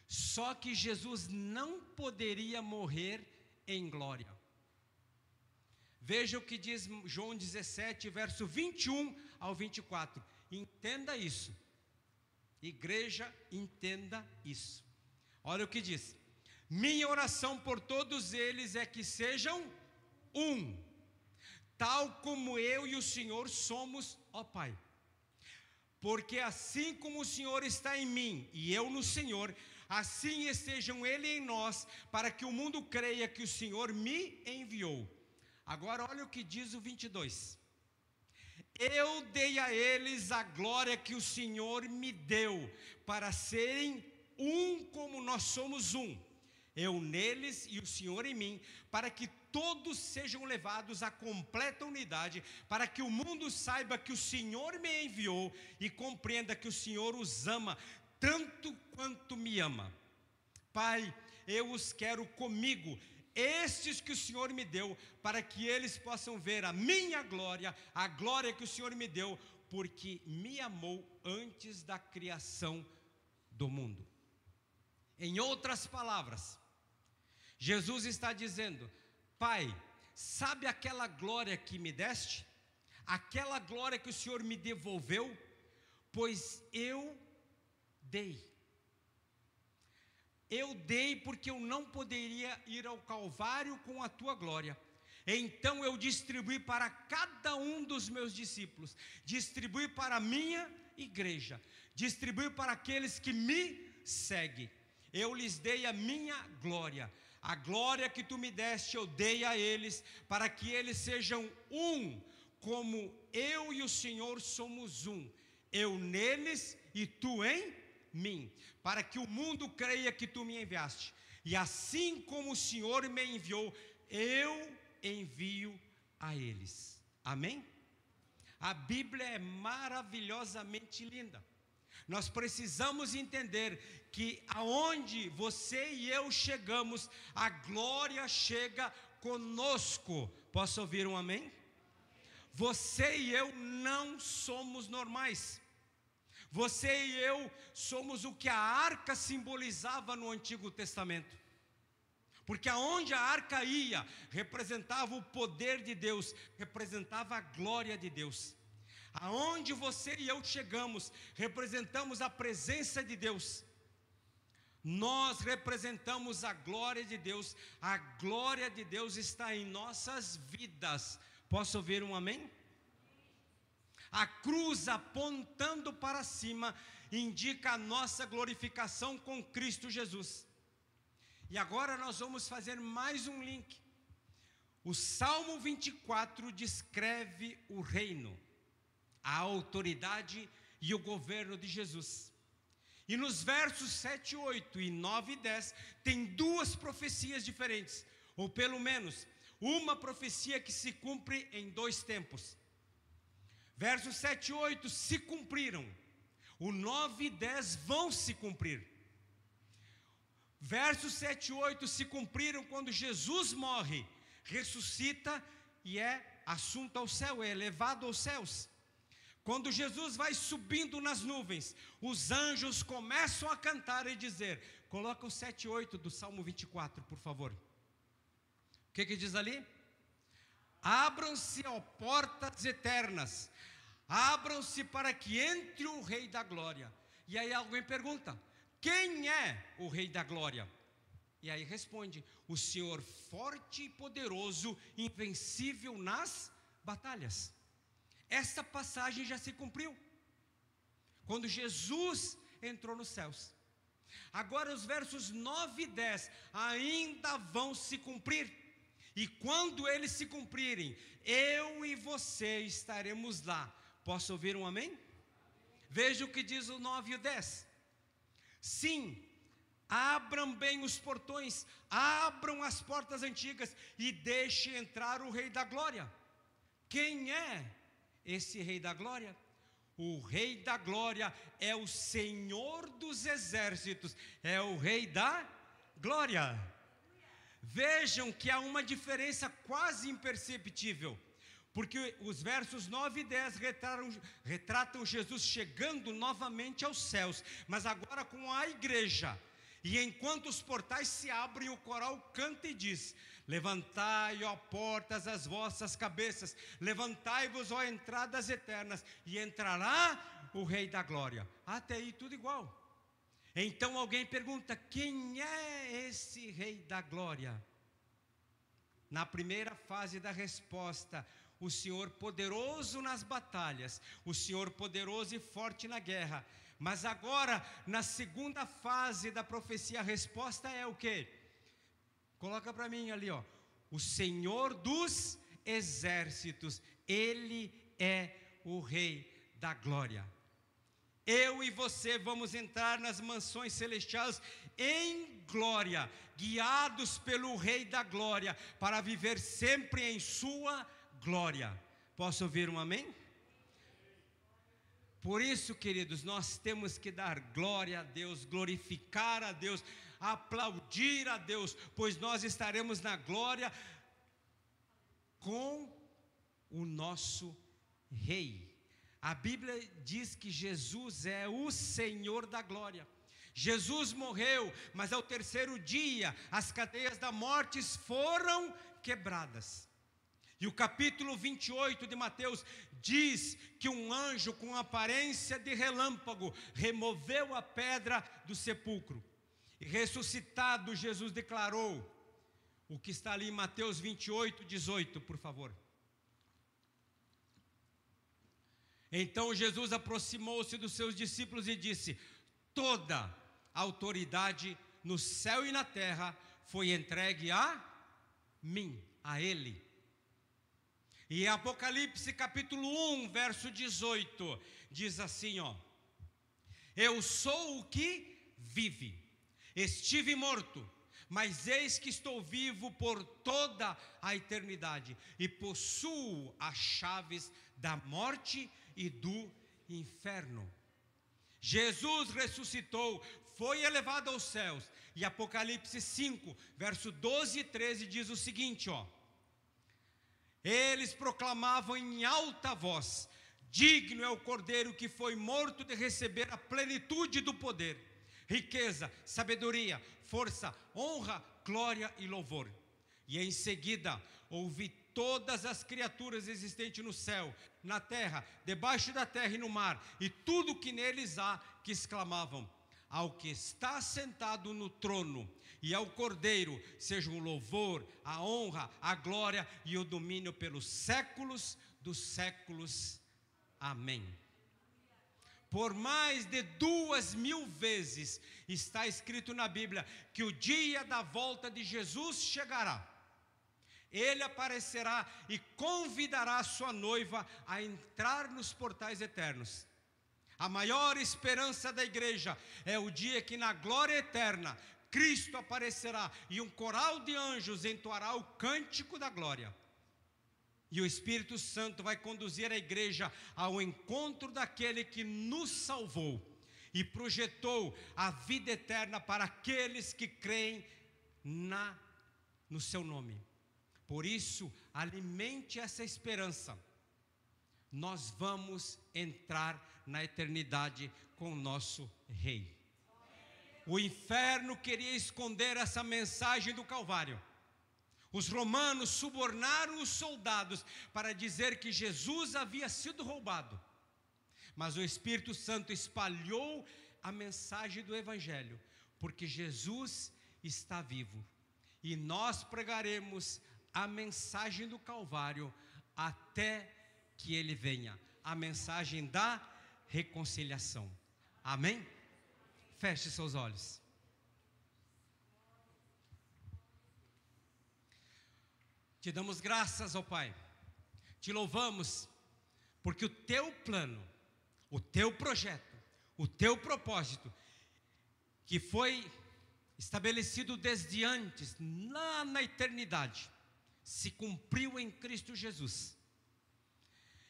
Só que Jesus não poderia morrer em glória. Veja o que diz João 17, verso 21 ao 24. Entenda isso. Igreja, entenda isso. Olha o que diz: minha oração por todos eles é que sejam um, tal como eu e o Senhor somos, ó Pai. Porque assim como o Senhor está em mim e eu no Senhor, assim estejam Ele em nós, para que o mundo creia que o Senhor me enviou. Agora olha o que diz o 22. Eu dei a eles a glória que o Senhor me deu, para serem um como nós somos um. eu neles e o Senhor em mim, para que todos sejam levados à completa unidade, para que o mundo saiba que o Senhor me enviou e compreenda que o Senhor os ama tanto quanto me ama. Pai, eu os quero comigo, estes que o Senhor me deu, para que eles possam ver a minha glória, a glória que o Senhor me deu, porque me amou antes da criação do mundo. Em outras palavras, Jesus está dizendo: Pai, sabe aquela glória que me deste? Aquela glória que o Senhor me devolveu? Pois eu dei. Eu dei porque eu não poderia ir ao Calvário com a tua glória. Então eu distribuí para cada um dos meus discípulos, distribuí para a minha igreja, distribuí para aqueles que me seguem. Eu lhes dei a minha glória. A glória que tu me deste eu dei a eles, para que eles sejam um, como eu e o Senhor somos um. Eu neles e tu em mim, para que o mundo creia que tu me enviaste. E assim como o Senhor me enviou, eu envio a eles. Amém? A Bíblia é maravilhosamente linda. Nós precisamos entender que aonde você e eu chegamos, a glória chega conosco. Posso ouvir um amém? Você e eu não somos normais. Você e eu somos o que a arca simbolizava no Antigo Testamento. Porque aonde a arca ia, representava o poder de Deus, representava a glória de Deus. Aonde você e eu chegamos, representamos a presença de Deus. Nós representamos a glória de Deus. A glória de Deus está em nossas vidas. Posso ouvir um amém? A cruz apontando para cima indica a nossa glorificação com Cristo Jesus. E agora nós vamos fazer mais um link. O Salmo 24 descreve o reino, a autoridade e o governo de Jesus. E nos versos 7, 8 e 9 e 10 tem duas profecias diferentes, ou pelo menos uma profecia que se cumpre em dois tempos. Versos 7 e 8 se cumpriram, o 9 e 10 vão se cumprir. Versos 7 e 8 se cumpriram quando Jesus morre, ressuscita e é assunto ao céu, é elevado aos céus. Quando Jesus vai subindo nas nuvens, os anjos começam a cantar e dizer, coloca o 7 e 8 do Salmo 24, por favor. O que diz ali? Abram-se, ó portas eternas, abram-se para que entre o Rei da Glória. E aí alguém pergunta, quem é o Rei da Glória? E aí responde, o Senhor forte e poderoso, invencível nas batalhas. Essa passagem já se cumpriu, quando Jesus entrou nos céus. Agora os versos 9 e 10 ainda vão se cumprir. E quando eles se cumprirem, eu e você estaremos lá. Posso ouvir um amém? Veja o que diz o 9 e o 10. Sim, abram bem os portões, abram as portas antigas e deixe entrar o Rei da Glória. Quem é esse Rei da Glória? O Rei da Glória é o Senhor dos Exércitos, é o Rei da Glória. Vejam que há uma diferença quase imperceptível, porque os versos 9 e 10 retratam Jesus chegando novamente aos céus, mas agora com a igreja. E enquanto os portais se abrem, o coral canta e diz, levantai, ó portas, as vossas cabeças, levantai-vos, ó entradas eternas, e entrará o Rei da Glória. Até aí tudo igual. Então alguém pergunta, quem é esse Rei da Glória? Na primeira fase da resposta, o Senhor poderoso nas batalhas, o Senhor poderoso e forte na guerra. Mas agora, na segunda fase da profecia, a resposta é o quê? Coloca para mim ali, ó. O Senhor dos Exércitos, Ele é o Rei da Glória. Eu e você vamos entrar nas mansões celestiais em glória, guiados pelo Rei da Glória, para viver sempre em sua glória. Posso ouvir um amém? Por isso, queridos, nós temos que dar glória a Deus, glorificar a Deus, aplaudir a Deus, pois nós estaremos na glória com o nosso Rei. A Bíblia diz que Jesus é o Senhor da glória. Jesus morreu, mas ao terceiro dia as cadeias da morte foram quebradas. E o capítulo 28 de Mateus diz que um anjo com aparência de relâmpago removeu a pedra do sepulcro. E ressuscitado, Jesus declarou o que está ali em Mateus 28, 18, por favor. Então Jesus aproximou-se dos seus discípulos e disse: toda a autoridade no céu e na terra foi entregue a mim, a Ele. E em Apocalipse capítulo 1, verso 18, diz assim, ó: eu sou o que vive, estive morto, mas eis que estou vivo por toda a eternidade, e possuo as chaves da morte e do inferno. Jesus ressuscitou, foi elevado aos céus, e Apocalipse 5, verso 12 e 13 diz o seguinte, ó: eles proclamavam em alta voz: digno é o Cordeiro que foi morto de receber a plenitude do poder, riqueza, sabedoria, força, honra, glória e louvor. E em seguida ouvi todas as criaturas existentes no céu, na terra, debaixo da terra e no mar, e tudo que neles há, que exclamavam: ao que está sentado no trono e ao Cordeiro sejam o louvor, a honra, a glória e o domínio pelos séculos dos séculos. Amém. Por mais de 2000 vezes está escrito na Bíblia que o dia da volta de Jesus chegará. Ele aparecerá e convidará a sua noiva a entrar nos portais eternos. A maior esperança da igreja é o dia que na glória eterna Cristo aparecerá e um coral de anjos entoará o cântico da glória. E o Espírito Santo vai conduzir a igreja ao encontro daquele que nos salvou e projetou a vida eterna para aqueles que creem no seu nome. Por isso, alimente essa esperança. Nós vamos entrar na eternidade com o nosso Rei. O inferno queria esconder essa mensagem do Calvário. Os romanos subornaram os soldados para dizer que Jesus havia sido roubado. Mas o Espírito Santo espalhou a mensagem do Evangelho, porque Jesus está vivo. E nós pregaremos a mensagem do Calvário até que Ele venha. A mensagem da reconciliação. Amém? Feche seus olhos. Te damos graças, ó Pai. Te louvamos, porque o Teu plano, o Teu projeto, o Teu propósito, que foi estabelecido desde antes, lá na eternidade, se cumpriu em Cristo Jesus.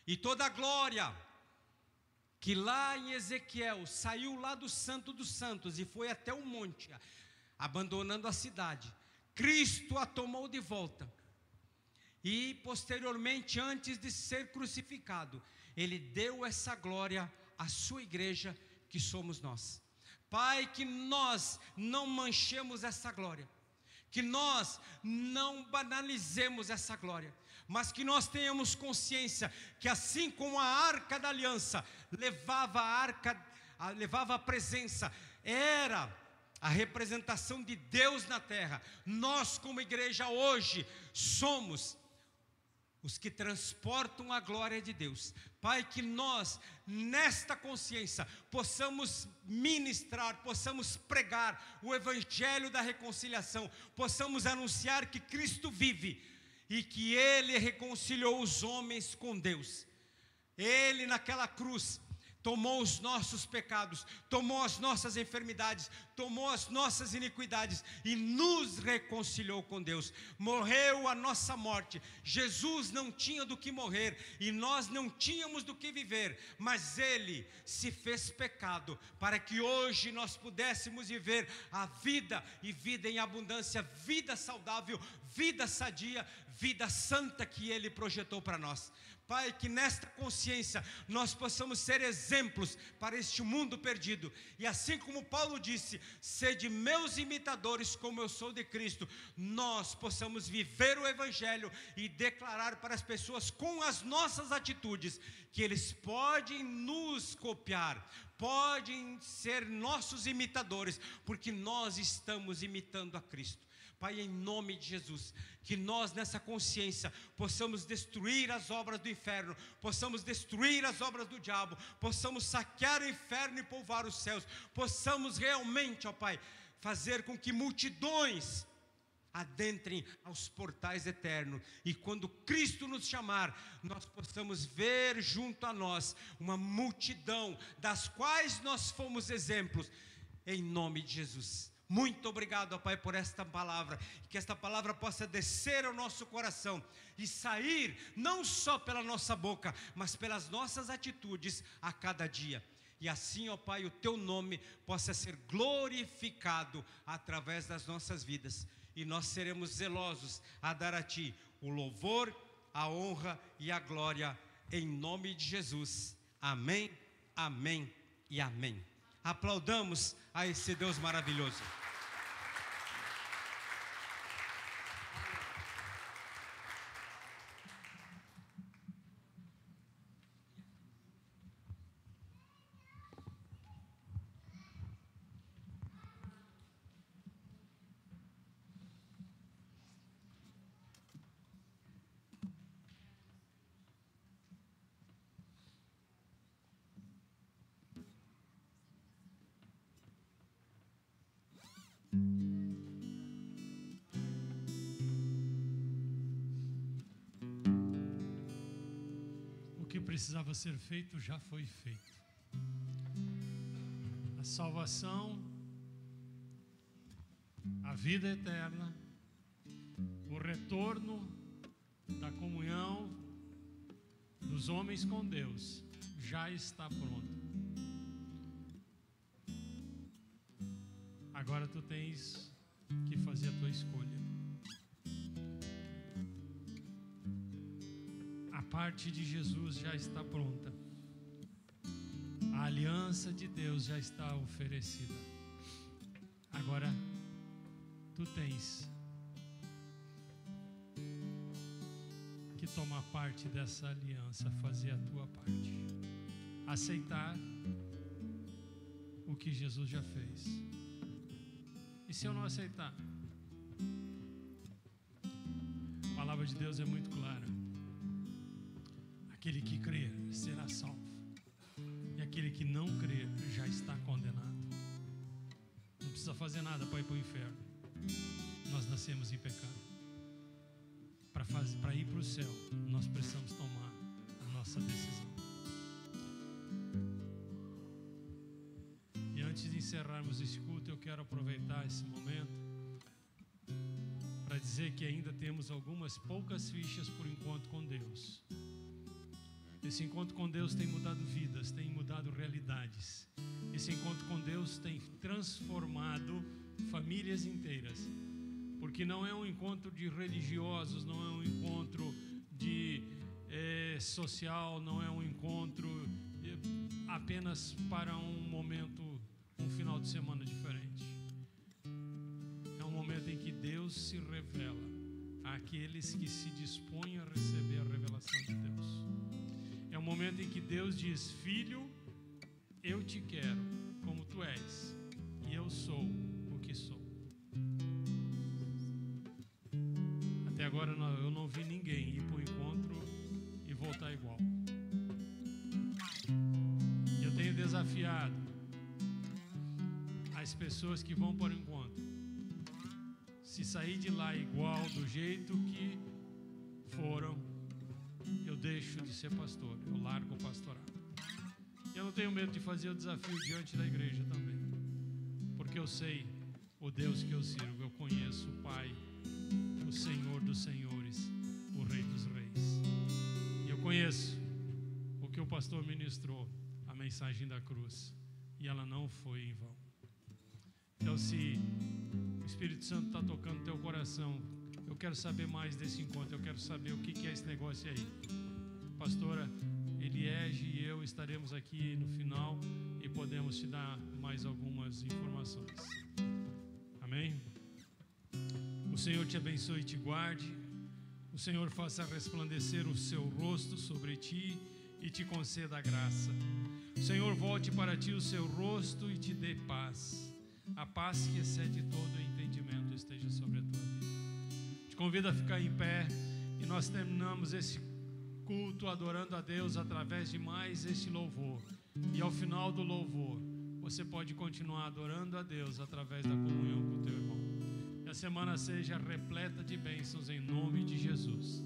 E toda a glória que lá em Ezequiel saiu lá do Santo dos Santos e foi até o monte, abandonando a cidade, Cristo a tomou de volta. E posteriormente, antes de ser crucificado, Ele deu essa glória à sua igreja, que somos nós. Pai, que nós não manchemos essa glória, que nós não banalizemos essa glória, mas que nós tenhamos consciência que assim como a arca da aliança levava a presença, era a representação de Deus na terra, nós como igreja hoje somos os que transportam a glória de Deus. Pai, que nós, nesta consciência, possamos ministrar, possamos pregar o Evangelho da reconciliação, possamos anunciar que Cristo vive e que Ele reconciliou os homens com Deus. Ele naquela cruz tomou os nossos pecados, tomou as nossas enfermidades, tomou as nossas iniquidades e nos reconciliou com Deus. Morreu a nossa morte. Jesus não tinha do que morrer e nós não tínhamos do que viver, mas Ele se fez pecado para que hoje nós pudéssemos viver a vida, e vida em abundância, vida saudável, vida sadia, vida santa que Ele projetou para nós. Pai, que nesta consciência nós possamos ser exemplos para este mundo perdido. E assim como Paulo disse, sede meus imitadores como eu sou de Cristo, nós possamos viver o Evangelho e declarar para as pessoas com as nossas atitudes que eles podem nos copiar, podem ser nossos imitadores, porque nós estamos imitando a Cristo. Pai, em nome de Jesus, que nós nessa consciência possamos destruir as obras do inferno, possamos destruir as obras do diabo, possamos saquear o inferno e povoar os céus, possamos realmente, ó Pai, fazer com que multidões adentrem aos portais eternos, e quando Cristo nos chamar, nós possamos ver junto a nós uma multidão das quais nós fomos exemplos, em nome de Jesus. Muito obrigado, ó Pai, por esta palavra, que esta palavra possa descer ao nosso coração e sair não só pela nossa boca, mas pelas nossas atitudes a cada dia. E assim, ó Pai, o Teu nome possa ser glorificado através das nossas vidas, e nós seremos zelosos a dar a Ti o louvor, a honra e a glória, em nome de Jesus. Amém, amém e amém. Aplaudamos a esse Deus maravilhoso. O que precisava ser feito já foi feito. A salvação, a vida eterna, o retorno da comunhão dos homens com Deus já está pronto. Agora tu tens que fazer a tua escolha. A parte de Jesus já está pronta. A aliança de Deus já está oferecida. Agora tu tens que tomar parte dessa aliança, fazer a tua parte, aceitar o que Jesus já fez. E se eu não aceitar? A palavra de Deus é muito clara. Aquele que crer será salvo, e aquele que não crer já está condenado. Não precisa fazer nada para ir para o inferno. Nós nascemos em pecado. Para ir para o céu, nós precisamos tomar a nossa decisão. E antes de encerrarmos esse culto, eu quero aproveitar esse momento para dizer que ainda temos algumas poucas fichas por encontro com Deus. Esse encontro com Deus tem mudado vidas, tem mudado realidades. Esse encontro com Deus tem transformado famílias inteiras. Porque não é um encontro de religiosos, não é um encontro de social, não é um encontro apenas para um momento, um final de semana diferente. É um momento em que Deus se revela àqueles que se dispõem a receber a revelação de Deus. É um momento em que Deus diz: filho, eu te quero como tu és, e eu sou o que sou. Até agora eu não vi ninguém ir para o encontro e voltar igual. Eu tenho desafiado as pessoas que vão para o encontro. Se sair de lá igual do jeito que foram, eu deixo de ser pastor, eu largo o pastorado. Eu não tenho medo de fazer o desafio diante da igreja também, porque eu sei o Deus que eu sirvo, eu conheço o Pai, o Senhor dos senhores, o Rei dos reis. E eu conheço o que o pastor ministrou, a mensagem da cruz, e ela não foi em vão. Então, se o Espírito Santo está tocando teu coração, eu quero saber mais desse encontro, eu quero saber o que é esse negócio aí. Pastora Eliege e eu estaremos aqui no final e podemos te dar mais algumas informações. Amém? O Senhor te abençoe e te guarde. O Senhor faça resplandecer o seu rosto sobre ti e te conceda a graça. O Senhor volte para ti o seu rosto e te dê paz. A paz que excede todo o entendimento esteja sobre a tua vida. Te convido a ficar em pé e nós terminamos esse culto adorando a Deus através de mais este louvor. E ao final do louvor, você pode continuar adorando a Deus através da comunhão com o teu irmão. Que a semana seja repleta de bênçãos em nome de Jesus.